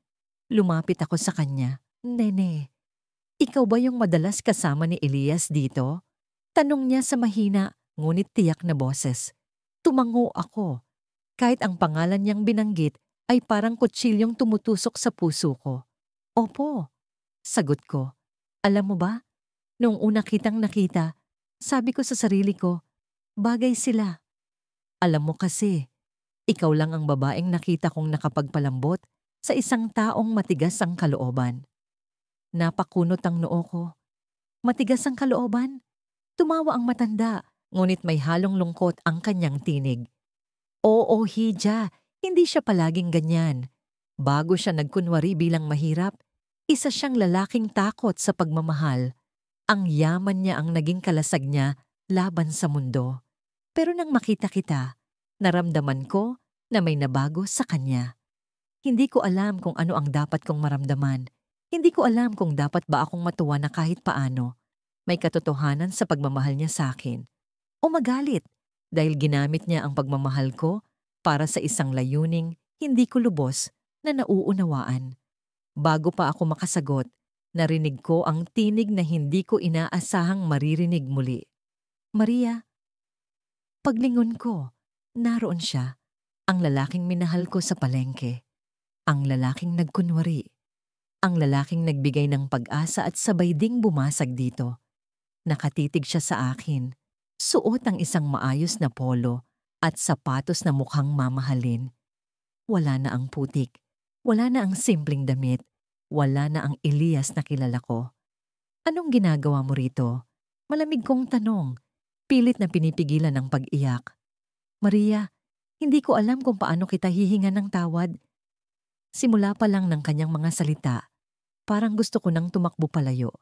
Lumapit ako sa kanya. Nene, ikaw ba yung madalas kasama ni Elias dito? Tanong niya sa mahina, ngunit tiyak na boses. Tumango ako. Kahit ang pangalan niyang binanggit ay parang kutsilyong tumutusok sa puso ko. Opo, sagot ko. Alam mo ba, noong una kitang nakita, sabi ko sa sarili ko, bagay sila. Alam mo kasi, ikaw lang ang babaeng nakita kong nakapagpalambot sa isang taong matigas ang kalooban. Napakunot ang noo ko. Matigas ang kalooban? Tumawa ang matanda, ngunit may halong lungkot ang kanyang tinig. Oo, Hija, hindi siya palaging ganyan. Bago siya nagkunwari bilang mahirap, isa siyang lalaking takot sa pagmamahal. Ang yaman niya ang naging kalasag niya laban sa mundo. Pero nang makita kita, naramdaman ko na may nabago sa kanya. Hindi ko alam kung ano ang dapat kong maramdaman. Hindi ko alam kung dapat ba akong matuwa na kahit paano may katotohanan sa pagmamahal niya sa akin. O magalit dahil ginamit niya ang pagmamahal ko para sa isang layuning hindi ko lubos na nauunawaan. Bago pa ako makasagot, narinig ko ang tinig na hindi ko inaasahang maririnig muli. Maria. Paglingon ko, naroon siya, ang lalaking minahal ko sa palengke. Ang lalaking nagkunwari. Ang lalaking nagbigay ng pag-asa at sabay ding bumasag dito. Nakatitig siya sa akin. Suot ang isang maayos na polo at sapatos na mukhang mamahalin. Wala na ang putik. Wala na ang simpleng damit. Wala na ang Elias na kilala ko. Anong ginagawa mo rito? Malamig kong tanong. Pilit na pinipigilan ng pag-iyak. Maria, hindi ko alam kung paano kita hihingan ng tawad. Simula pa lang ng kanyang mga salita, parang gusto ko nang tumakbo palayo.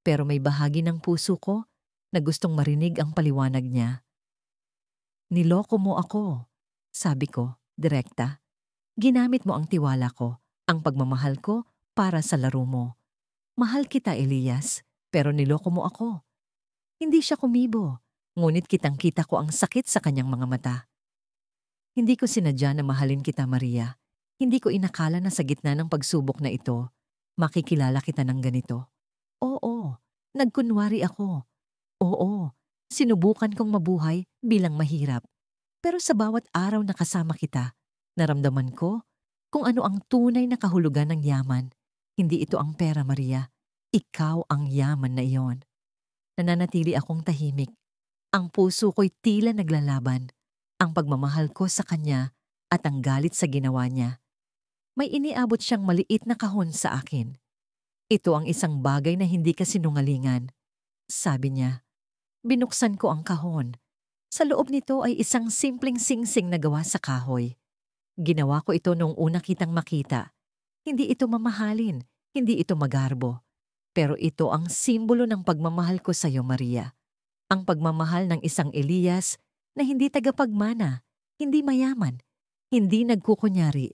Pero may bahagi ng puso ko na gustong marinig ang paliwanag niya. Niloko mo ako. Sabi ko, direkta. Ginamit mo ang tiwala ko, ang pagmamahal ko para sa laro mo. Mahal kita, Elias, pero niloko mo ako. Hindi siya kumibo, ngunit kitang-kita ko ang sakit sa kanyang mga mata. Hindi ko sinadya na mahalin kita, Maria. Hindi ko inakala na sa gitna ng pagsubok na ito, makikilala kita ng ganito. Oo, nagkunwari ako. Oo, sinubukan kong mabuhay bilang mahirap. Pero sa bawat araw na kasama kita, naramdaman ko kung ano ang tunay na kahulugan ng yaman. Hindi ito ang pera, Maria. Ikaw ang yaman na iyon. Nananatili akong tahimik. Ang puso ko'y tila naglalaban. Ang pagmamahal ko sa kanya at ang galit sa ginawa niya. May iniabot siyang maliit na kahon sa akin. Ito ang isang bagay na hindi kasinungalingan. Sabi niya. Binuksan ko ang kahon. Sa loob nito ay isang simpleng singsing na gawa sa kahoy. Ginawa ko ito noong una kitang makita. Hindi ito mamahalin, hindi ito magarbo. Pero ito ang simbolo ng pagmamahal ko sa iyo, Maria. Ang pagmamahal ng isang Elias na hindi tagapagmana, hindi mayaman, hindi nagkukunyari.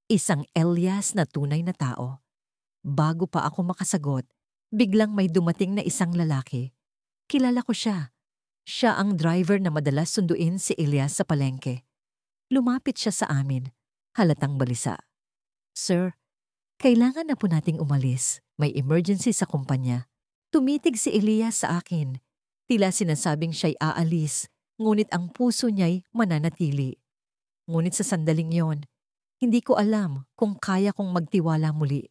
Isang Elias na tunay na tao. Bago pa ako makasagot, biglang may dumating na isang lalaki. Kilala ko siya. Siya ang driver na madalas sunduin si Elias sa palengke. Lumapit siya sa amin, halatang balisa. Sir, kailangan na po nating umalis. May emergency sa kumpanya. Tumitig si Elias sa akin. Tila sinasabing siya'y aalis, ngunit ang puso niya'y mananatili. Ngunit sa sandaling yon, hindi ko alam kung kaya kong magtiwala muli.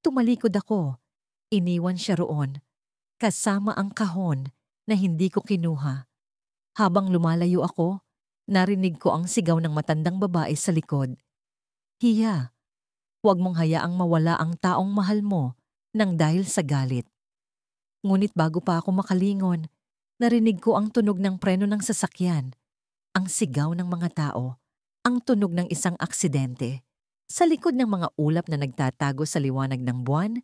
Tumalikod ako. Iniwan siya roon, kasama ang kahon na hindi ko kinuha. Habang lumalayo ako, narinig ko ang sigaw ng matandang babae sa likod. Hiya, huwag mong hayaang mawala ang taong mahal mo nang dahil sa galit. Ngunit bago pa ako makalingon, narinig ko ang tunog ng preno ng sasakyan, ang sigaw ng mga tao, ang tunog ng isang aksidente. Sa likod ng mga ulap na nagtatago sa liwanag ng buwan,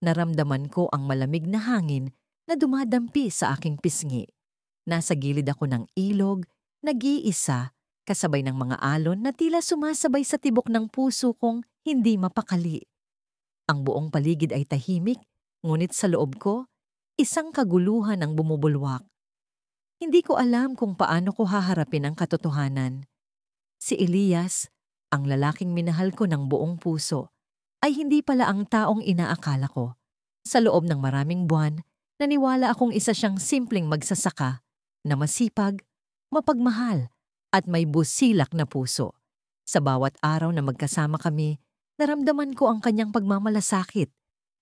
naramdaman ko ang malamig na hangin na dumadampi sa aking pisngi. Nasa gilid ako ng ilog, nag-iisa, kasabay ng mga alon na tila sumasabay sa tibok ng puso kong hindi mapakali. Ang buong paligid ay tahimik, ngunit sa loob ko, isang kaguluhan ang bumubulwak. Hindi ko alam kung paano ko haharapin ang katotohanan. Si Elias, ang lalaking minahal ko ng buong puso, ay hindi pala ang taong inaakala ko. Sa loob ng maraming buwan, naniwala akong isa siyang simpleng magsasaka na masipag, mapagmahal at may busilak na puso. Sa bawat araw na magkasama kami, naramdaman ko ang kanyang pagmamalasakit,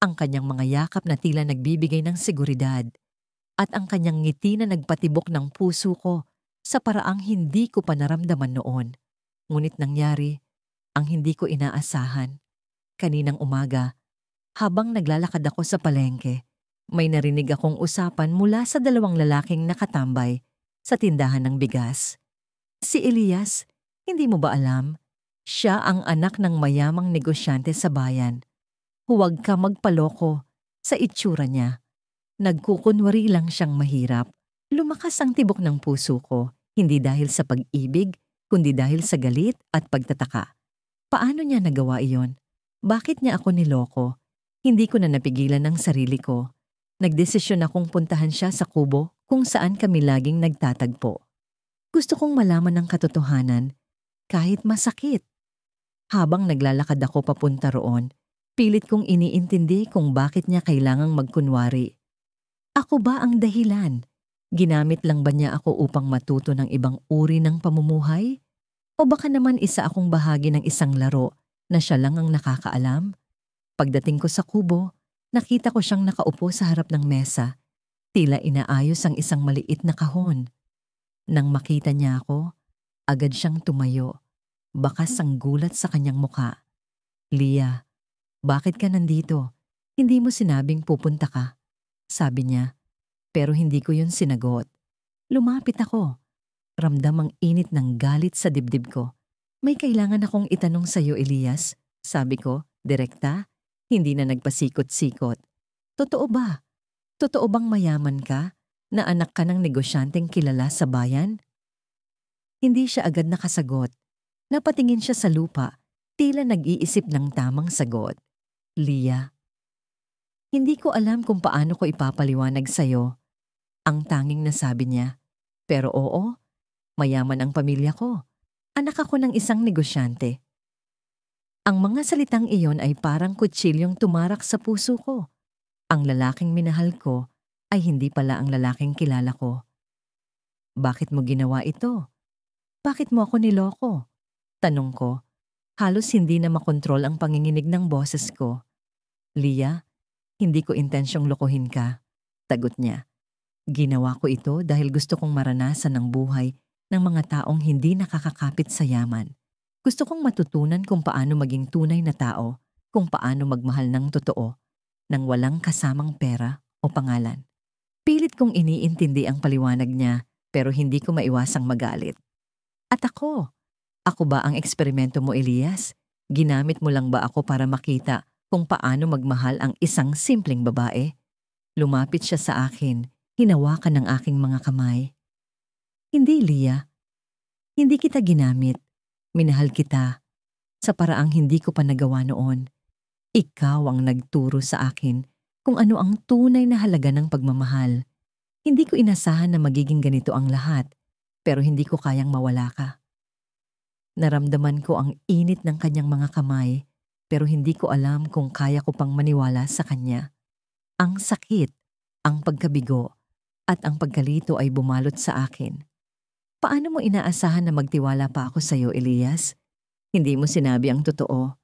ang kanyang mga yakap na tila nagbibigay ng seguridad, at ang kanyang ngiti na nagpatibok ng puso ko sa paraang hindi ko pa naramdaman noon. Ngunit nangyari ang hindi ko inaasahan. Kaninang umaga, habang naglalakad ako sa palengke, may narinig akong usapan mula sa dalawang lalaking nakatambay sa tindahan ng bigas. Si Elias, hindi mo ba alam? Siya ang anak ng mayamang negosyante sa bayan. Huwag ka magpaloko sa itsura niya. Nagkukunwari lang siyang mahirap. Lumakas ang tibok ng puso ko, hindi dahil sa pag-ibig, kundi dahil sa galit at pagtataka. Paano niya nagawa iyon? Bakit niya ako niloko? Hindi ko na napigilan ang sarili ko. Nagdesisyon akong puntahan siya sa kubo kung saan kami laging nagtatagpo. Gusto kong malaman ang katotohanan, kahit masakit. Habang naglalakad ako papunta roon, pilit kong iniintindi kung bakit niya kailangang magkunwari. Ako ba ang dahilan? Ginamit lang ba niya ako upang matuto ng ibang uri ng pamumuhay? O baka naman isa akong bahagi ng isang laro na siya lang ang nakakaalam? Pagdating ko sa kubo, nakita ko siyang nakaupo sa harap ng mesa, tila inaayos ang isang maliit na kahon. Nang makita niya ako, agad siyang tumayo. Bakas ang gulat sa kanyang muka. Lia, bakit ka nandito? Hindi mo sinabing pupunta ka. Sabi niya, pero hindi ko yun sinagot. Lumapit ako. Ramdam ang init ng galit sa dibdib ko. May kailangan akong itanong sa'yo, Elias. Sabi ko, direkta, hindi na nagpasikot-sikot. Totoo ba? Totoo bang mayaman ka? Na anak ka ng negosyanteng kilala sa bayan? Hindi siya agad nakasagot. Napatingin siya sa lupa, tila nag-iisip ng tamang sagot. Leah, hindi ko alam kung paano ko ipapaliwanag sa'yo. Ang tanging nasabi niya. Pero oo, mayaman ang pamilya ko. Anak ako ng isang negosyante. Ang mga salitang iyon ay parang kutsilyong tumarak sa puso ko. Ang lalaking minahal ko ay hindi pala ang lalaking kilala ko. Bakit mo ginawa ito? Bakit mo ako niloko? Tanong ko. Halos hindi na makontrol ang panginginig ng boses ko. Leah, hindi ko intensyong lokohin ka. Tagot niya. Ginawa ko ito dahil gusto kong maranasan ang buhay ng mga taong hindi nakakakapit sa yaman. Gusto kong matutunan kung paano maging tunay na tao, kung paano magmahal ng totoo, nang walang kasamang pera o pangalan. Pilit kong iniintindi ang paliwanag niya pero hindi ko maiwasang magalit. At ako ba ang eksperimento mo, Elias? Ginamit mo lang ba ako para makita kung paano magmahal ang isang simpleng babae? Lumapit siya sa akin, hinawakan ng aking mga kamay. Hindi, Leah. Hindi kita ginamit. Minahal kita. Sa paraang hindi ko pa nagawa noon. Ikaw ang nagturo sa akin kung ano ang tunay na halaga ng pagmamahal. Hindi ko inasahan na magiging ganito ang lahat, pero hindi ko kayang mawala ka. Naramdaman ko ang init ng kanyang mga kamay, pero hindi ko alam kung kaya ko pang maniwala sa kanya. Ang sakit, ang pagkabigo, at ang pagkalito ay bumalot sa akin. Paano mo inaasahan na magtiwala pa ako sa iyo, Elias? Hindi mo sinabi ang totoo.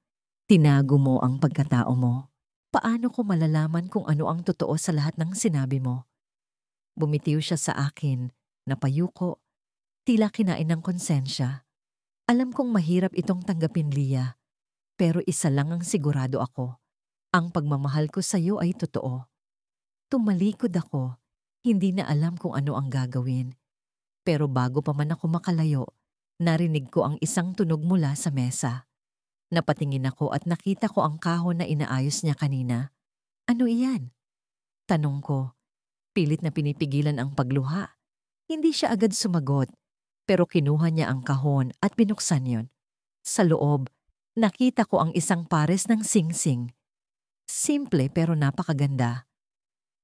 Tinago mo ang pagkatao mo. Paano ko malalaman kung ano ang totoo sa lahat ng sinabi mo? Bumitiw siya sa akin, napayuko, tila kinain ng konsensya. Alam kong mahirap itong tanggapin, Leah, pero isa lang ang sigurado ako. Ang pagmamahal ko sa iyo ay totoo. Tumalikod ako, hindi na alam kung ano ang gagawin. Pero bago pa man ako makalayo, narinig ko ang isang tunog mula sa mesa. Napatingin ako at nakita ko ang kahon na inaayos niya kanina. Ano iyan? Tanong ko. Pilit na pinipigilan ang pagluha. Hindi siya agad sumagot, pero kinuha niya ang kahon at binuksan yon. Sa loob, nakita ko ang isang pares ng singsing. Simple pero napakaganda.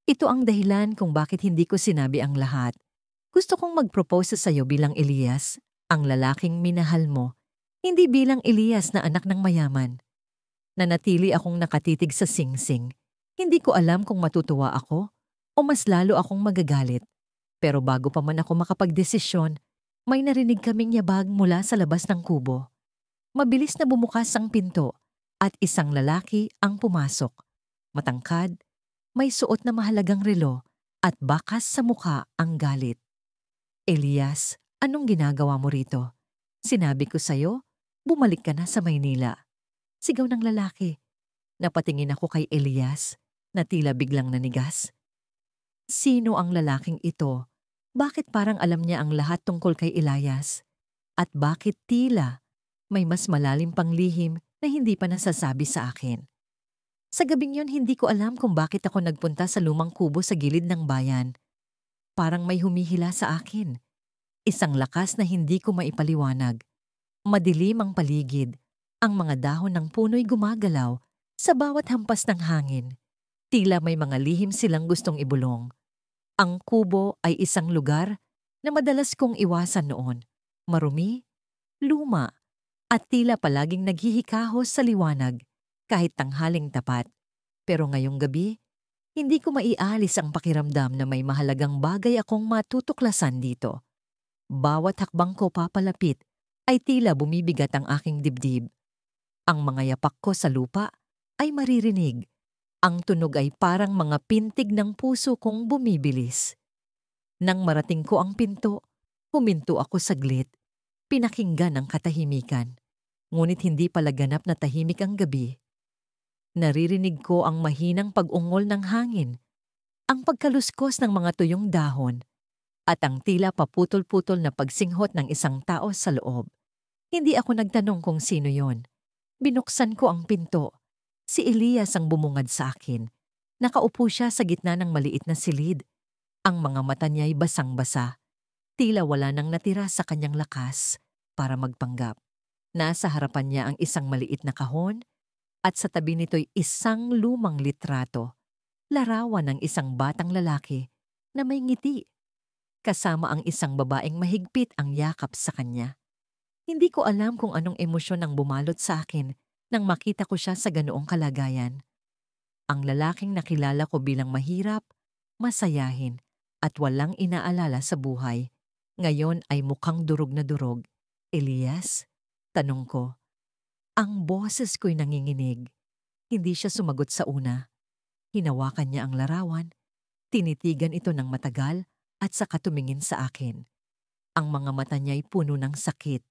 Ito ang dahilan kung bakit hindi ko sinabi ang lahat. Gusto kong mag-propose sa iyo bilang Elias, ang lalaking minahal mo, hindi bilang Elias na anak ng mayaman. Nanatili akong nakatitig sa singsing. Hindi ko alam kung matutuwa ako o mas lalo akong magagalit. Pero bago pa man ako makapagdesisyon, may narinig kaming yabag mula sa labas ng kubo. Mabilis na bumukas ang pinto at isang lalaki ang pumasok. Matangkad, may suot na mahalagang relo at bakas sa mukha ang galit. Elias, anong ginagawa mo rito? Sinabi ko sa'yo, bumalik ka na sa Maynila. Sigaw ng lalaki. Napatingin ako kay Elias na tila biglang nanigas. Sino ang lalaking ito? Bakit parang alam niya ang lahat tungkol kay Elias? At bakit tila may mas malalim pang lihim na hindi pa nasasabi sa akin? Sa gabing yon hindi ko alam kung bakit ako nagpunta sa lumang kubo sa gilid ng bayan. Parang may humihila sa akin. Isang lakas na hindi ko maipaliwanag. Madilim ang paligid. Ang mga dahon ng puno'y gumagalaw sa bawat hampas ng hangin. Tila may mga lihim silang gustong ibulong. Ang kubo ay isang lugar na madalas kong iwasan noon. Marumi, luma, at tila palaging naghihikahos sa liwanag kahit tanghaling tapat. Pero ngayong gabi, hindi ko maialis ang pakiramdam na may mahalagang bagay akong matutuklasan dito. Bawat hakbang ko papalapit ay tila bumibigat ang aking dibdib. Ang mga yapak ko sa lupa ay maririnig. Ang tunog ay parang mga pintig ng puso kong bumibilis. Nang marating ko ang pinto, huminto ako saglit. Pinakinggan ang katahimikan. Ngunit hindi pala ganap na tahimik ang gabi. Naririnig ko ang mahinang pag-ungol ng hangin, ang pagkaluskos ng mga tuyong dahon, at ang tila paputol-putol na pagsinghot ng isang tao sa loob. Hindi ako nagtanong kung sino yon. Binuksan ko ang pinto. Si Elias ang bumungad sa akin. Nakaupo siya sa gitna ng maliit na silid. Ang mga mata niya'y basang-basa. Tila wala nang natira sa kanyang lakas para magpanggap. Nasa harapan niya ang isang maliit na kahon at sa tabi nito'y isang lumang litrato, larawan ng isang batang lalaki na may ngiti, kasama ang isang babaeng mahigpit ang yakap sa kanya. Hindi ko alam kung anong emosyon ang bumalot sa akin nang makita ko siya sa ganoong kalagayan. Ang lalaking nakilala ko bilang mahirap, masayahin, at walang inaalala sa buhay, ngayon ay mukhang durog na durog. Elias? Tanong ko. Ang boses ko'y nanginginig. Hindi siya sumagot sa una. Hinawakan niya ang larawan, tinitigan ito ng matagal at saka tumingin sa akin. Ang mga mata niya'y puno ng sakit,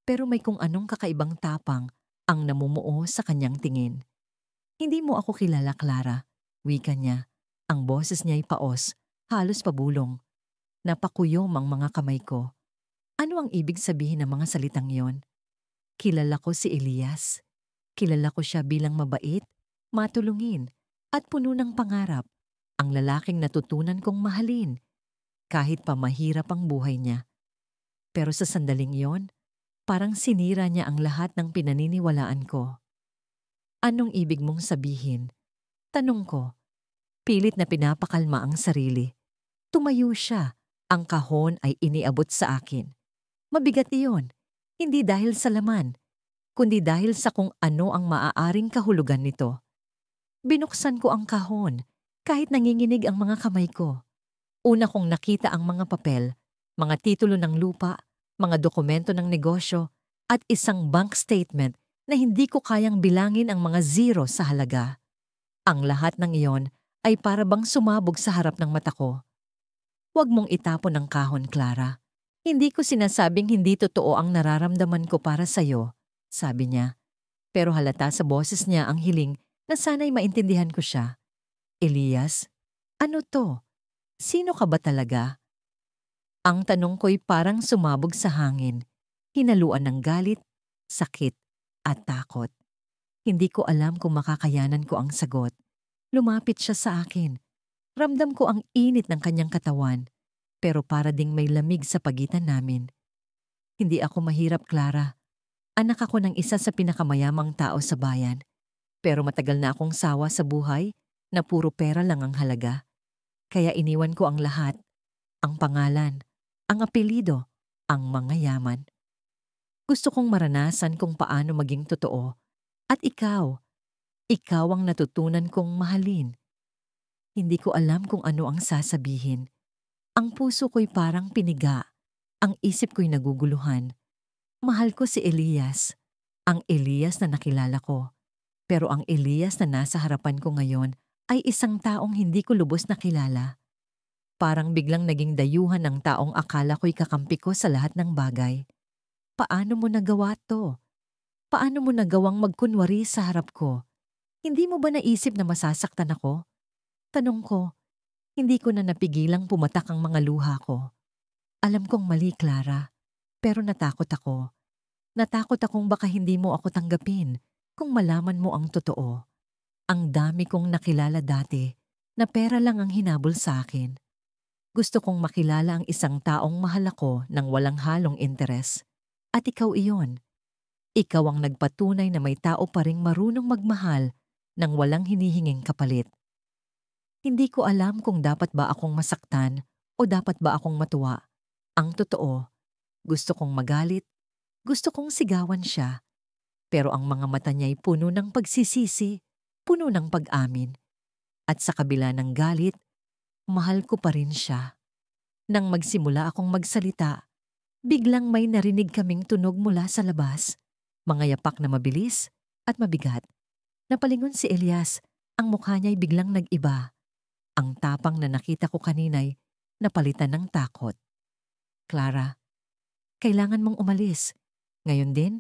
pero may kung anong kakaibang tapang ang namumuo sa kanyang tingin. Hindi mo ako kilala, Clara, wika niya. Ang boses niya'y paos, halos pabulong. Napakuyom ang mga kamay ko. Ano ang ibig sabihin ng mga salitang yon? Kilala ko si Elias. Kilala ko siya bilang mabait, matulungin, at puno ng pangarap. Ang lalaking natutunan kong mahalin, kahit pa mahirap ang buhay niya. Pero sa sandaling yon, parang sinira niya ang lahat ng pinaniniwalaan ko. Anong ibig mong sabihin? Tanong ko. Pilit na pinapakalma ang sarili. Tumayo siya. Ang kahon ay iniabot sa akin. Mabigat iyon. Hindi dahil sa laman, kundi dahil sa kung ano ang maaaring kahulugan nito. Binuksan ko ang kahon, kahit nanginginig ang mga kamay ko. Una kong nakita ang mga papel, mga titulo ng lupa, mga dokumento ng negosyo, at isang bank statement na hindi ko kayang bilangin ang mga zero sa halaga. Ang lahat ng iyon ay para bang sumabog sa harap ng mata ko. Huwag mong itapon ang kahon, Clara. Hindi ko sinasabing hindi totoo ang nararamdaman ko para sa'yo, sabi niya. Pero halata sa boses niya ang hiling na sana'y maintindihan ko siya. Elias, ano to? Sino ka ba talaga? Ang tanong ko'y parang sumabog sa hangin, hinaluan ng galit, sakit, at takot. Hindi ko alam kung makakayanan ko ang sagot. Lumapit siya sa akin. Ramdam ko ang init ng kanyang katawan, pero para ding may lamig sa pagitan namin. Hindi ako mahirap, Clara. Anak ako ng isa sa pinakamayamang tao sa bayan. Pero matagal na akong sawa sa buhay na puro pera lang ang halaga. Kaya iniwan ko ang lahat, ang pangalan, ang apelyido, ang mga yaman. Gusto kong maranasan kung paano maging totoo. At ikaw ang natutunan kong mahalin. Hindi ko alam kung ano ang sasabihin. Ang puso ko'y parang piniga. Ang isip ko'y naguguluhan. Mahal ko si Elias. Ang Elias na nakilala ko. Pero ang Elias na nasa harapan ko ngayon ay isang taong hindi ko lubos na kilala. Parang biglang naging dayuhan ng taong akala ko'y kakampi ko sa lahat ng bagay. Paano mo nagawa to? Paano mo nagawang magkunwari sa harap ko? Hindi mo ba naisip na masasaktan ako? Tanong ko, hindi ko na napigilang pumatak ang mga luha ko. Alam kong mali, Clara, pero natakot ako. Natakot akong baka hindi mo ako tanggapin kung malaman mo ang totoo. Ang dami kong nakilala dati na pera lang ang hinabol sa akin. Gusto kong makilala ang isang taong mahal ako ng walang halong interes. At ikaw iyon. Ikaw ang nagpatunay na may tao pa ring marunong magmahal ng walang hinihinging kapalit. Hindi ko alam kung dapat ba akong masaktan o dapat ba akong matuwa. Ang totoo, gusto kong magalit, gusto kong sigawan siya. Pero ang mga mata niya'y puno ng pagsisisi, puno ng pag-amin. At sa kabila ng galit, mahal ko pa rin siya. Nang magsimula akong magsalita, biglang may narinig kaming tunog mula sa labas. Mga yapak na mabilis at mabigat. Napalingon si Elias, ang mukha niya'y biglang nag-iba. Ang tapang na nakita ko kanina'y napalitan ng takot. Clara, kailangan mong umalis. Ngayon din,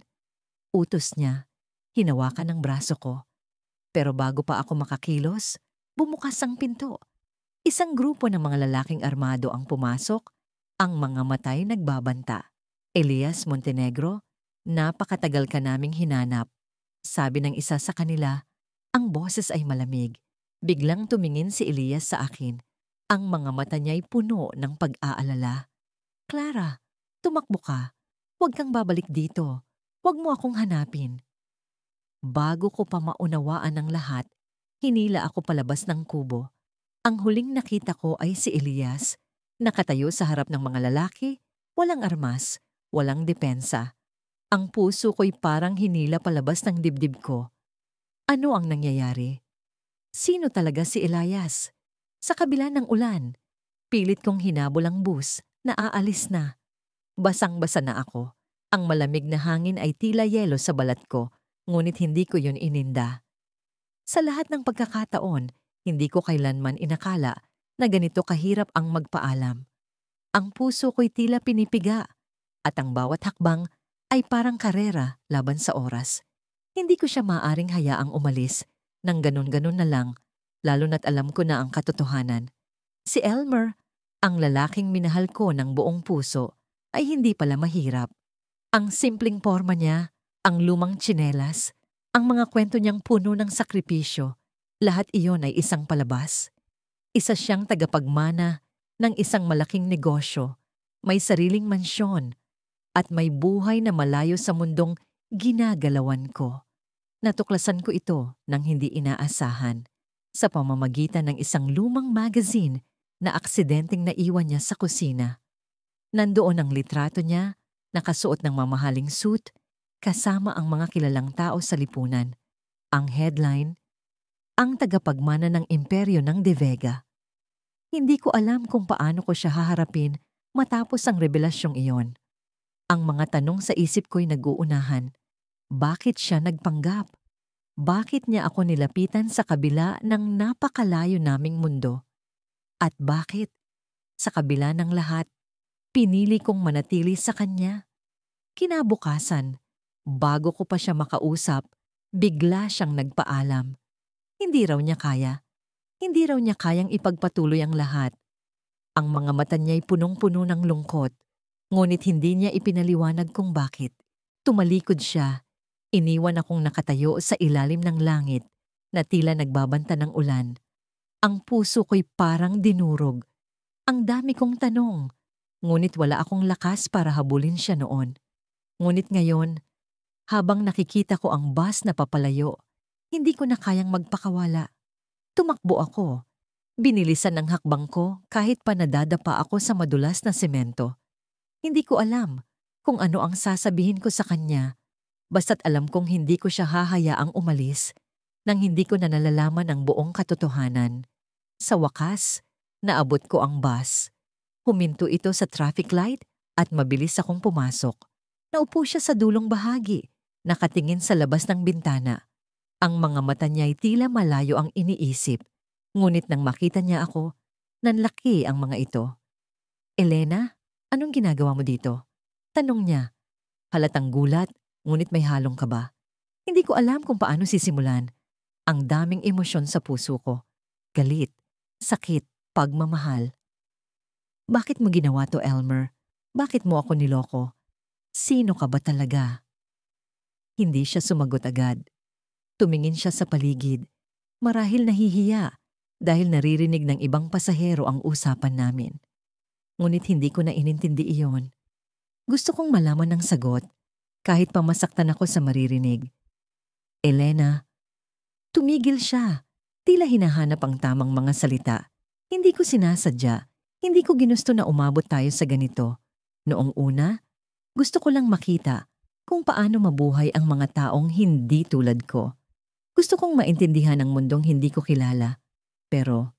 utos niya, hinawakan ang braso ko. Pero bago pa ako makakilos, bumukas ang pinto. Isang grupo ng mga lalaking armado ang pumasok, ang mga matay nagbabanta. Elias Montenegro, napakatagal ka naming hinanap. Sabi ng isa sa kanila, ang boses ay malamig. Biglang tumingin si Elias sa akin. Ang mga mata niya'y puno ng pag-aalala. Clara, tumakbo ka. Huwag kang babalik dito. Huwag mo akong hanapin. Bago ko pa maunawaan ang lahat, hinila ako palabas ng kubo. Ang huling nakita ko ay si Elias, nakatayo sa harap ng mga lalaki, walang armas, walang depensa. Ang puso ko'y parang hinila palabas ng dibdib ko. Ano ang nangyayari? Sino talaga si Elias? Sa kabila ng ulan, pilit kong hinabol ang bus na aalis na. Basang-basa na ako. Ang malamig na hangin ay tila yelo sa balat ko, ngunit hindi ko yun ininda. Sa lahat ng pagkakataon, hindi ko kailanman inakala na ganito kahirap ang magpaalam. Ang puso ko'y tila pinipiga, at ang bawat hakbang ay parang karera laban sa oras. Hindi ko siya maaring hayaang umalis nang ganun-ganun na lang, lalo na't alam ko na ang katotohanan. Si Elmer, ang lalaking minahal ko ng buong puso, ay hindi pala mahirap. Ang simpleng porma niya, ang lumang tsinelas, ang mga kwento niyang puno ng sakripisyo, lahat iyon ay isang palabas. Isa siyang tagapagmana ng isang malaking negosyo, may sariling mansyon, at may buhay na malayo sa mundong ginagalawan ko. Natuklasan ko ito nang hindi inaasahan, sa pamamagitan ng isang lumang magazine na aksidenteng naiwan niya sa kusina. Nandoon ang litrato niya, nakasuot ng mamahaling suit, kasama ang mga kilalang tao sa lipunan. Ang headline, ang tagapagmana ng imperyo ng De Vega. Hindi ko alam kung paano ko siya haharapin matapos ang revelasyong iyon. Ang mga tanong sa isip ko'y nag-uunahan. Bakit siya nagpanggap? Bakit niya ako nilapitan sa kabila ng napakalayo naming mundo? At bakit, sa kabila ng lahat, pinili kong manatili sa kanya? Kinabukasan, bago ko pa siya makausap, bigla siyang nagpaalam. Hindi raw niya kaya. Hindi raw niya kayang ipagpatuloy ang lahat. Ang mga mata niya'y punong-puno ng lungkot, ngunit hindi niya ipinaliwanag kung bakit. Tumalikod siya. Iniwan akong nakatayo sa ilalim ng langit na tila nagbabanta ng ulan. Ang puso ko'y parang dinurog. Ang dami kong tanong, ngunit wala akong lakas para habulin siya noon. Ngunit ngayon, habang nakikita ko ang bus na papalayo, hindi ko na kayang magpakawala. Tumakbo ako. Binilisan ang hakbang ko kahit pa nadadapa ako sa madulas na semento. Hindi ko alam kung ano ang sasabihin ko sa kanya, basta't alam kong hindi ko siya hahayaang umalis nang hindi ko na nalalaman ang buong katotohanan. Sa wakas, naabot ko ang bus. Huminto ito sa traffic light at mabilis akong pumasok. Naupo siya sa dulong bahagi, nakatingin sa labas ng bintana. Ang mga mata niya'y tila malayo ang iniisip, ngunit nang makita niya ako, nanlaki ang mga ito. Elena, anong ginagawa mo dito? Tanong niya. Halatang gulat, ngunit may halong kaba. Hindi ko alam kung paano sisimulan. Ang daming emosyon sa puso ko. Galit, sakit, pagmamahal. Bakit mo ginawa to, Elmer? Bakit mo ako niloko? Sino ka ba talaga? Hindi siya sumagot agad. Tumingin siya sa paligid. Marahil nahihiya dahil naririnig ng ibang pasahero ang usapan namin. Ngunit hindi ko na inintindi iyon. Gusto kong malaman ng sagot, kahit pa masaktan ako sa maririnig. Elena, tumigil siya. Tila hinahanap ang tamang mga salita. Hindi ko sinasadya. Hindi ko ginusto na umabot tayo sa ganito. Noong una, gusto ko lang makita kung paano mabuhay ang mga taong hindi tulad ko. Gusto kong maintindihan ang mundong hindi ko kilala. Pero,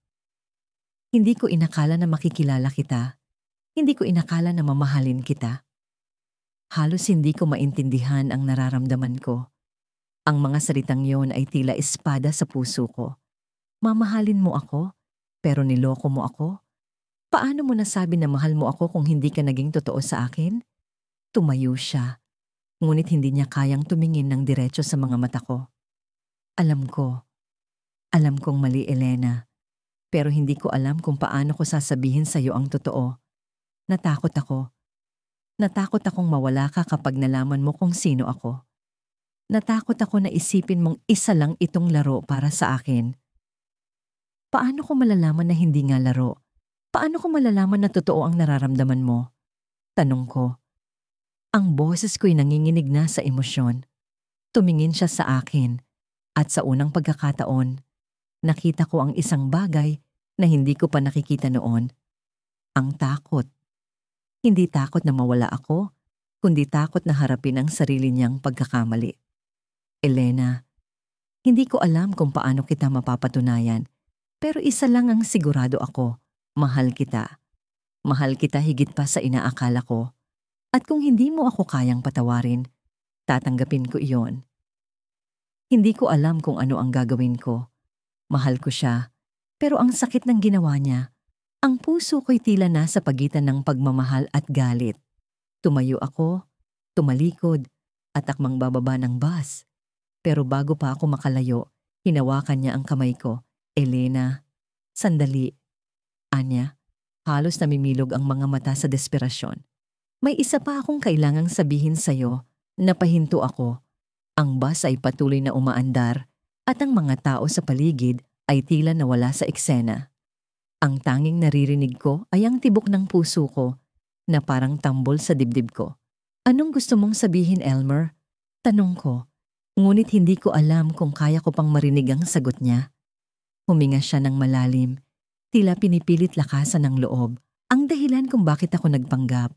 hindi ko inakala na makikilala kita. Hindi ko inakala na mamahalin kita. Halos hindi ko maintindihan ang nararamdaman ko. Ang mga salitang yon ay tila espada sa puso ko. Mamahalin mo ako, pero niloko mo ako? Paano mo nasabi na mahal mo ako kung hindi ka naging totoo sa akin? Tumayo siya, ngunit hindi niya kayang tumingin ng diretso sa mga mata ko. Alam kong mali, Elena, pero hindi ko alam kung paano ko sasabihin sa iyo ang totoo. Natakot ako. Natakot akong mawala ka kapag nalaman mo kung sino ako. Natakot ako na isipin mong isa lang itong laro para sa akin. Paano ko malalaman na hindi nga laro? Paano ko malalaman na totoo ang nararamdaman mo? Tanong ko. Ang boses ko'y nanginginig na sa emosyon. Tumingin siya sa akin at sa unang pagkakataon, nakita ko ang isang bagay na hindi ko pa nakikita noon. Ang takot. Hindi takot na mawala ako, kundi takot na harapin ang sarili niyang pagkakamali. Elena, hindi ko alam kung paano kita mapapatunayan, pero isa lang ang sigurado ako, mahal kita. Mahal kita higit pa sa inaakala ko. At kung hindi mo ako kayang patawarin, tatanggapin ko iyon. Hindi ko alam kung ano ang gagawin ko. Mahal ko siya, pero ang sakit ng ginawa niya, ang puso ko'y tila nasa pagitan ng pagmamahal at galit. Tumayo ako, tumalikod, at akmang bababa ng bus. Pero bago pa ako makalayo, hinawakan niya ang kamay ko. Elena, sandali. Anya, halos namimilog ang mga mata sa desperasyon. May isa pa akong kailangang sabihin sa'yo. Napahinto ako. Ang bus ay patuloy na umaandar at ang mga tao sa paligid ay tila nawala sa eksena. Ang tanging naririnig ko ay ang tibok ng puso ko na parang tambol sa dibdib ko. Anong gusto mong sabihin, Elmer? Tanong ko. Ngunit hindi ko alam kung kaya ko pang marinig ang sagot niya. Huminga siya ng malalim, tila pinipilit lakasan ng loob. Ang dahilan kung bakit ako nagpanggap,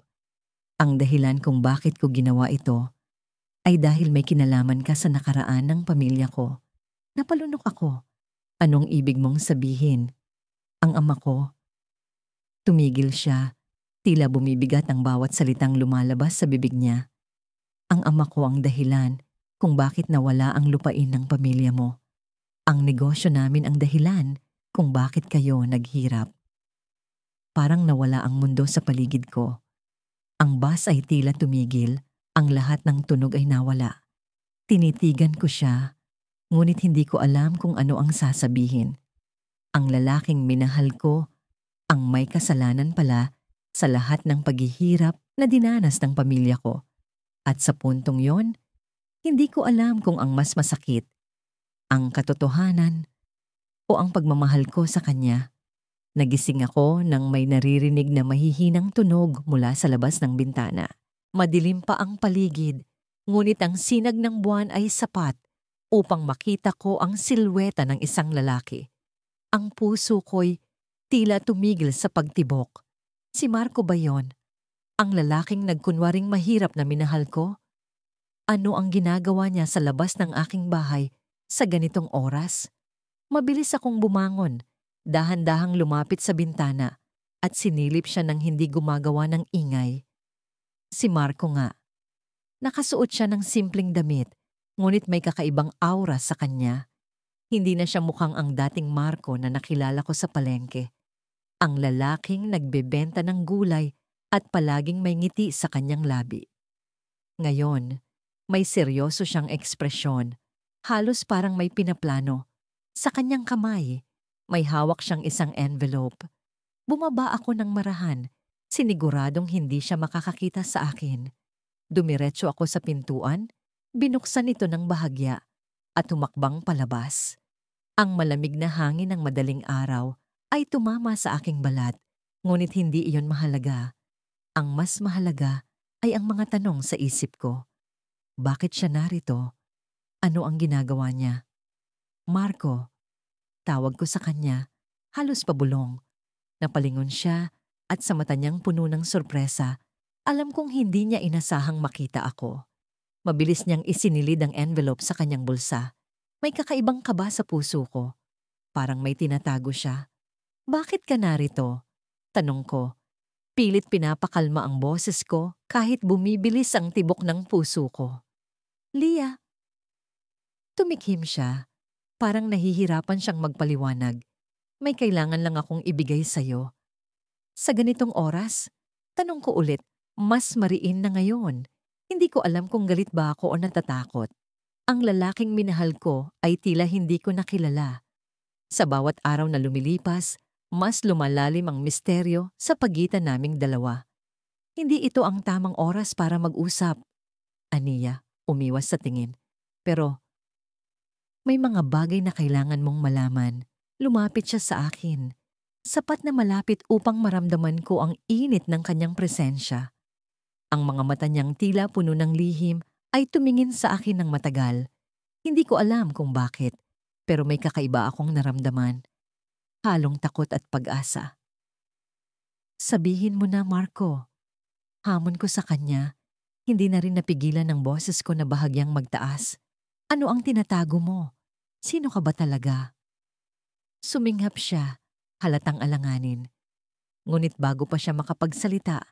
ang dahilan kung bakit ko ginawa ito, ay dahil may kinalaman ka sa nakaraan ng pamilya ko. Napalunok ako. Anong ibig mong sabihin? Ang ama ko. Tumigil siya, tila bumibigat ang bawat salitang lumalabas sa bibig niya. Ang ama ko ang dahilan kung bakit nawala ang lupain ng pamilya mo. Ang negosyo namin ang dahilan kung bakit kayo naghirap. Parang nawala ang mundo sa paligid ko. Ang bus ay tila tumigil, ang lahat ng tunog ay nawala. Tinitigan ko siya, ngunit hindi ko alam kung ano ang sasabihin. Ang lalaking minahal ko, ang may kasalanan pala sa lahat ng paghihirap na dinanas ng pamilya ko. At sa puntong yon, hindi ko alam kung ang mas masakit, ang katotohanan o ang pagmamahal ko sa kanya. Nagising ako nang may naririnig na mahihinang tunog mula sa labas ng bintana. Madilim pa ang paligid, ngunit ang sinag ng buwan ay sapat upang makita ko ang silweta ng isang lalaki. Ang puso ko'y tila tumigil sa pagtibok. Si Marco ba yon? Ang lalaking nagkunwaring mahirap na minahal ko? Ano ang ginagawa niya sa labas ng aking bahay sa ganitong oras? Mabilis akong bumangon, dahan-dahang lumapit sa bintana at sinilip siya ng hindi gumagawa ng ingay. Si Marco nga. Nakasuot siya ng simpleng damit, ngunit may kakaibang aura sa kanya. Hindi na siya mukhang ang dating Marco na nakilala ko sa palengke. Ang lalaking nagbebenta ng gulay at palaging may ngiti sa kanyang labi. Ngayon, may seryoso siyang ekspresyon, halos parang may pinaplano. Sa kanyang kamay, may hawak siyang isang envelope. Bumaba ako ng marahan, siniguradong hindi siya makakakita sa akin. Dumiretso ako sa pintuan, binuksan ito ng bahagya at humakbang palabas. Ang malamig na hangin ng madaling araw ay tumama sa aking balat, ngunit hindi iyon mahalaga. Ang mas mahalaga ay ang mga tanong sa isip ko. Bakit siya narito? Ano ang ginagawa niya? Marco, tawag ko sa kanya, halos pabulong. Napalingon siya at sa mata niyang puno ng sorpresa, alam kong hindi niya inasahang makita ako. Mabilis niyang isinilid ang envelope sa kanyang bulsa. May kakaibang kaba sa puso ko. Parang may tinatago siya. Bakit ka narito? Tanong ko. Pilit pinapakalma ang boses ko kahit bumibilis ang tibok ng puso ko. Lia. Tumikhim siya. Parang nahihirapan siyang magpaliwanag. May kailangan lang akong ibigay sa'yo. Sa ganitong oras, tanong ko ulit, mas mariin na ngayon. Hindi ko alam kung galit ba ako o natatakot. Ang lalaking minahal ko ay tila hindi ko nakilala. Sa bawat araw na lumilipas, mas lumalalim ang misteryo sa pagitan naming dalawa. Hindi ito ang tamang oras para mag-usap. Aniya, umiwas sa tingin. Pero, may mga bagay na kailangan mong malaman. Lumapit siya sa akin. Sapat na malapit upang maramdaman ko ang init ng kanyang presensya. Ang mga mata niyang tila puno ng lihim ay tumingin sa akin ng matagal. Hindi ko alam kung bakit, pero may kakaiba akong naramdaman. Halong takot at pag-asa. Sabihin mo na, Marco. Hamon ko sa kanya. Hindi na rin napigilan ng boses ko na bahagyang magtaas. Ano ang tinatago mo? Sino ka ba talaga? Suminghap siya, halatang alanganin. Ngunit bago pa siya makapagsalita,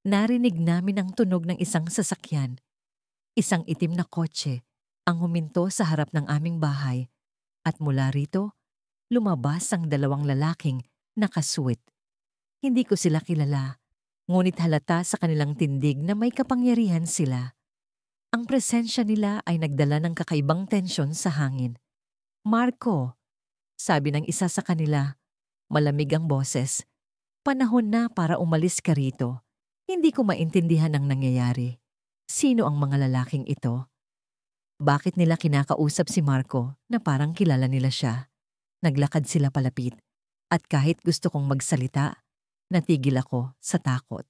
narinig namin ang tunog ng isang sasakyan. Isang itim na kotse ang huminto sa harap ng aming bahay at mula rito, lumabas ang dalawang lalaking nakasuwit. Hindi ko sila kilala, ngunit halata sa kanilang tindig na may kapangyarihan sila. Ang presensya nila ay nagdala ng kakaibang tensyon sa hangin. Marco, sabi ng isa sa kanila, malamig ang boses. Panahon na para umalis ka rito. Hindi ko maintindihan ang nangyayari. Sino ang mga lalaking ito? Bakit nila kinakausap si Marco na parang kilala nila siya? Naglakad sila palapit. At kahit gusto kong magsalita, natigil ako sa takot.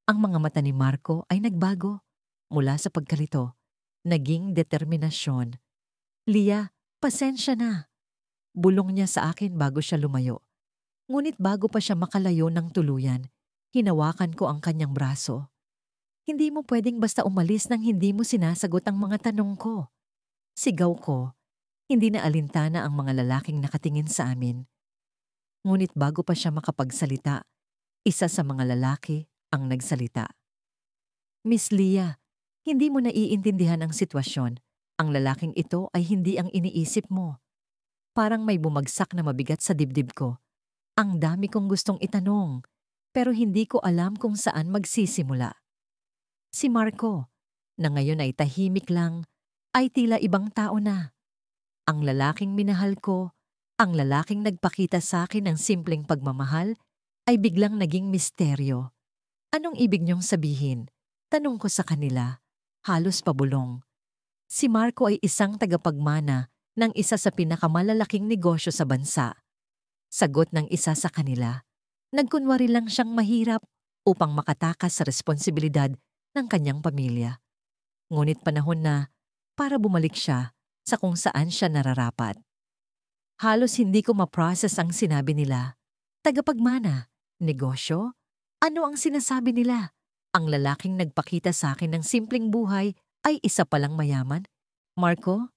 Ang mga mata ni Marco ay nagbago. Mula sa pagkalito, naging determinasyon. Lia, pasensya na. Bulong niya sa akin bago siya lumayo. Ngunit bago pa siya makalayo ng tuluyan, hinawakan ko ang kanyang braso. Hindi mo pwedeng basta umalis nang hindi mo sinasagot ang mga tanong ko. Sigaw ko, hindi na alintana ang mga lalaking nakatingin sa amin. Ngunit bago pa siya makapagsalita, isa sa mga lalaki ang nagsalita. Miss Lia, hindi mo naiintindihan ang sitwasyon. Ang lalaking ito ay hindi ang iniisip mo. Parang may bumagsak na mabigat sa dibdib ko. Ang dami kong gustong itanong, pero hindi ko alam kung saan magsisimula. Si Marco, na ngayon ay tahimik lang, ay tila ibang tao na. Ang lalaking minahal ko, ang lalaking nagpakita sa akin ng simpleng pagmamahal, ay biglang naging misteryo. Anong ibig niyong sabihin? Tanong ko sa kanila. Halos pabulong. Si Marco ay isang tagapagmana ng isa sa pinakamalalaking negosyo sa bansa. Sagot ng isa sa kanila. Nagkunwari lang siyang mahirap upang makatakas sa responsibilidad ng kanyang pamilya. Ngunit panahon na para bumalik siya sa kung saan siya nararapat. Halos hindi ko ma-process ang sinabi nila. Tagapagmana, negosyo? Ano ang sinasabi nila? Ang lalaking nagpakita sa akin ng simpleng buhay ay isa palang mayaman? Marco,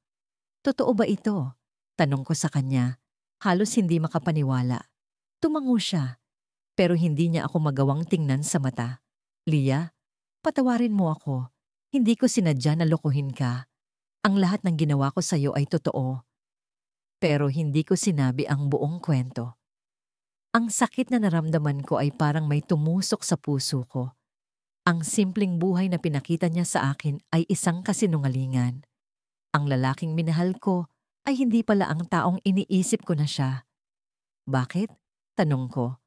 totoo ba ito? Tanong ko sa kanya. Halos hindi makapaniwala. Tumango siya, pero hindi niya ako magawang tingnan sa mata. Lia, patawarin mo ako. Hindi ko sinadya na lokohin ka. Ang lahat ng ginawa ko sa iyo ay totoo. Pero hindi ko sinabi ang buong kwento. Ang sakit na naramdaman ko ay parang may tumusok sa puso ko. Ang simpleng buhay na pinakita niya sa akin ay isang kasinungalingan. Ang lalaking minahal ko ay hindi pala ang taong iniisip ko na siya. Bakit? Tanong ko.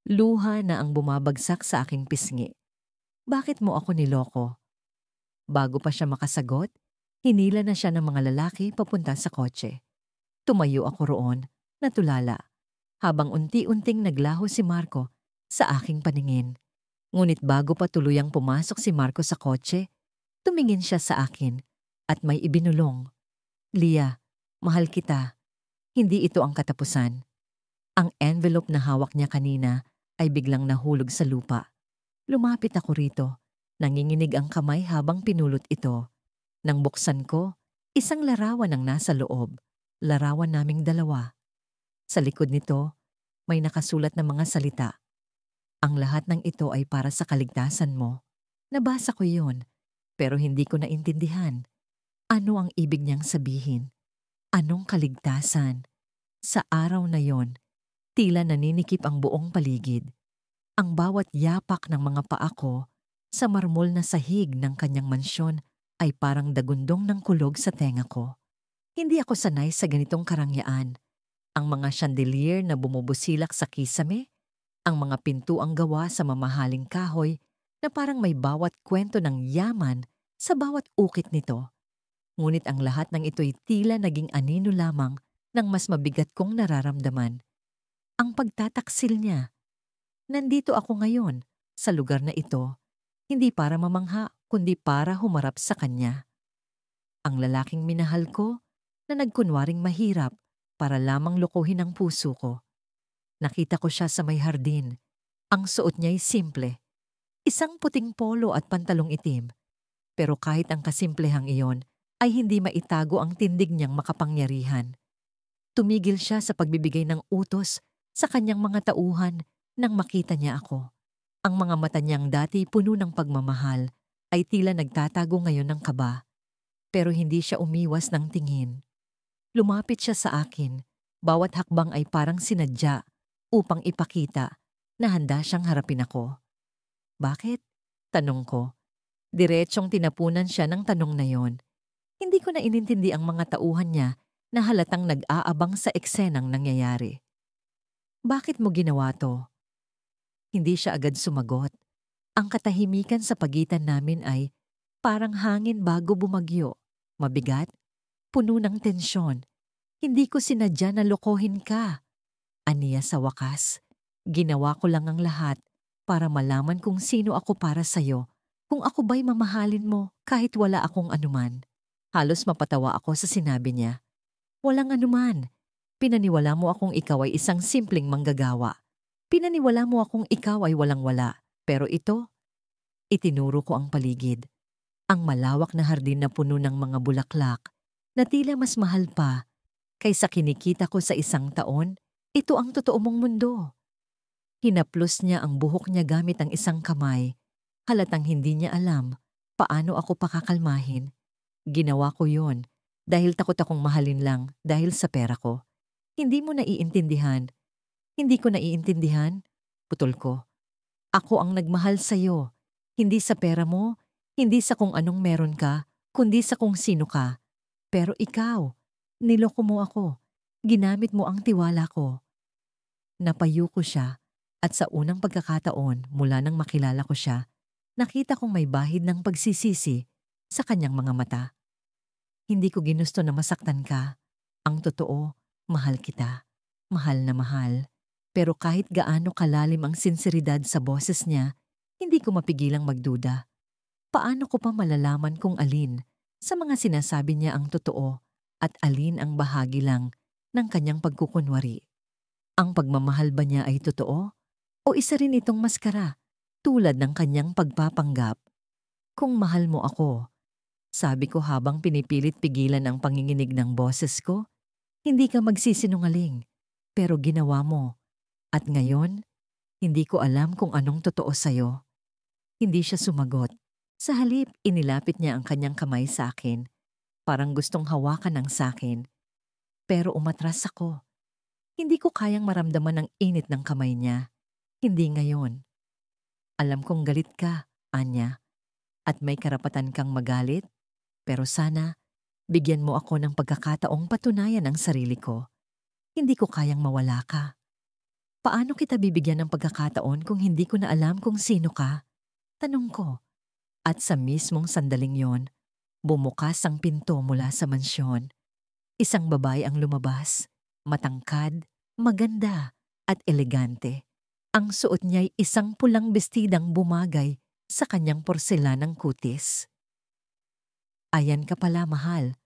Luha na ang bumabagsak sa aking pisngi. Bakit mo ako niloko? Bago pa siya makasagot, hinila na siya ng mga lalaki papunta sa kotse. Tumayo ako roon, natulala, habang unti-unting naglaho si Marco sa aking paningin. Ngunit bago pa tuluyang pumasok si Marco sa kotse, tumingin siya sa akin at may ibinulong. Lia, mahal kita. Hindi ito ang katapusan. Ang envelope na hawak niya kanina ay biglang nahulog sa lupa. Lumapit ako rito. Nanginginig ang kamay habang pinulot ito. Nang buksan ko, isang larawan ang nasa loob. Larawan naming dalawa. Sa likod nito, may nakasulat na mga salita. Ang lahat ng ito ay para sa kaligtasan mo. Nabasa ko yun, pero hindi ko naintindihan. Ano ang ibig niyang sabihin? Anong kaligtasan? Sa araw na yon, tila naninikip ang buong paligid. Ang bawat yapak ng mga paa ko sa marmol na sahig ng kanyang mansyon ay parang dagundong ng kulog sa tenga ko. Hindi ako sanay sa ganitong karangyaan. Ang mga chandelier na bumubusilak sa kisame, ang mga pintuang gawa sa mamahaling kahoy na parang may bawat kwento ng yaman sa bawat ukit nito. Ngunit ang lahat ng ito'y tila naging anino lamang ng mas mabigat kong nararamdaman. Ang pagtataksil niya. Nandito ako ngayon, sa lugar na ito, Hindi para mamangha, kundi para humarap sa kanya. Ang lalaking minahal ko na nagkunwaring mahirap para lamang lokohin ang puso ko. Nakita ko siya sa may hardin. Ang suot niya'y simple. Isang puting polo at pantalong itim. Pero kahit ang kasimplehang iyon ay hindi maitago ang tindig niyang makapangyarihan. Tumigil siya sa pagbibigay ng utos sa kanyang mga tauhan nang makita niya ako. Ang mga mata niyang dati puno ng pagmamahal ay tila nagtatago ngayon ng kaba. Pero hindi siya umiwas ng tingin. Lumapit siya sa akin. Bawat hakbang ay parang sinadya upang ipakita na handa siyang harapin ako. Bakit? Tanong ko. Diretsyong tinapunan siya ng tanong na yon. Hindi ko na inintindi ang mga tauhan niya na halatang nag-aabang sa eksenang nangyayari. Bakit mo ginawa to? Hindi siya agad sumagot. Ang katahimikan sa pagitan namin ay parang hangin bago bumagyo. Mabigat, puno ng tensyon. Hindi ko sinadya na lokohin ka. Aniya sa wakas. Ginawa ko lang ang lahat para malaman kung sino ako para sa'yo. Kung ako ba'y mamahalin mo kahit wala akong anuman. Halos mapatawa ako sa sinabi niya. Walang anuman. Pinaniwala mo akong ikaw ay isang simpleng manggagawa. Pinaniwala mo akong ikaw ay walang-wala. Pero ito, itinuro ko ang paligid. Ang malawak na hardin na puno ng mga bulaklak na tila mas mahal pa kaysa kinikita ko sa isang taon. Ito ang totoo mong mundo. Hinaplos niya ang buhok niya gamit ang isang kamay. Halatang hindi niya alam paano ako pakakalmahin. Ginawa ko yon dahil takot akong mahalin lang dahil sa pera ko. Hindi mo naiintindihan. Hindi ko naiintindihan. Putol ko. Ako ang nagmahal sa'yo. Hindi sa pera mo, hindi sa kung anong meron ka, kundi sa kung sino ka. Pero ikaw, niloko mo ako. Ginamit mo ang tiwala ko. Napayo ko siya at sa unang pagkakataon mula nang makilala ko siya, nakita kong may bahid ng pagsisisi sa kanyang mga mata. Hindi ko ginusto na masaktan ka. Ang totoo, mahal kita. Mahal na mahal. Pero kahit gaano kalalim ang sinseridad sa boses niya, hindi ko mapigilang magduda. Paano ko pa malalaman kung alin sa mga sinasabi niya ang totoo at alin ang bahagi lang ng kanyang pagkukunwari? Ang pagmamahal ba niya ay totoo? O isa rin itong maskara tulad ng kanyang pagpapanggap? Kung mahal mo ako, sabi ko habang pinipilit pigilan ang panginginig ng boses ko, hindi ka magsisinungaling, pero ginawa mo. At ngayon, hindi ko alam kung anong totoo sa'yo. Hindi siya sumagot. Sa halip, inilapit niya ang kanyang kamay sa akin. Parang gustong hawakan ang sakin. Pero umatras ako. Hindi ko kayang maramdaman ang init ng kamay niya. Hindi ngayon. Alam kong galit ka, Anya. At may karapatan kang magalit. Pero sana, bigyan mo ako ng pagkakataong patunayan ang sarili ko. Hindi ko kayang mawala ka. Paano kita bibigyan ng pagkakataon kung hindi ko na alam kung sino ka? Tanong ko. At sa mismong sandaling yon, bumukas ang pinto mula sa mansyon. Isang babae ang lumabas, matangkad, maganda at elegante. Ang suot niya'y isang pulang bestidang bumagay sa kanyang porselanang kutis. Ayan ka pala, mahal.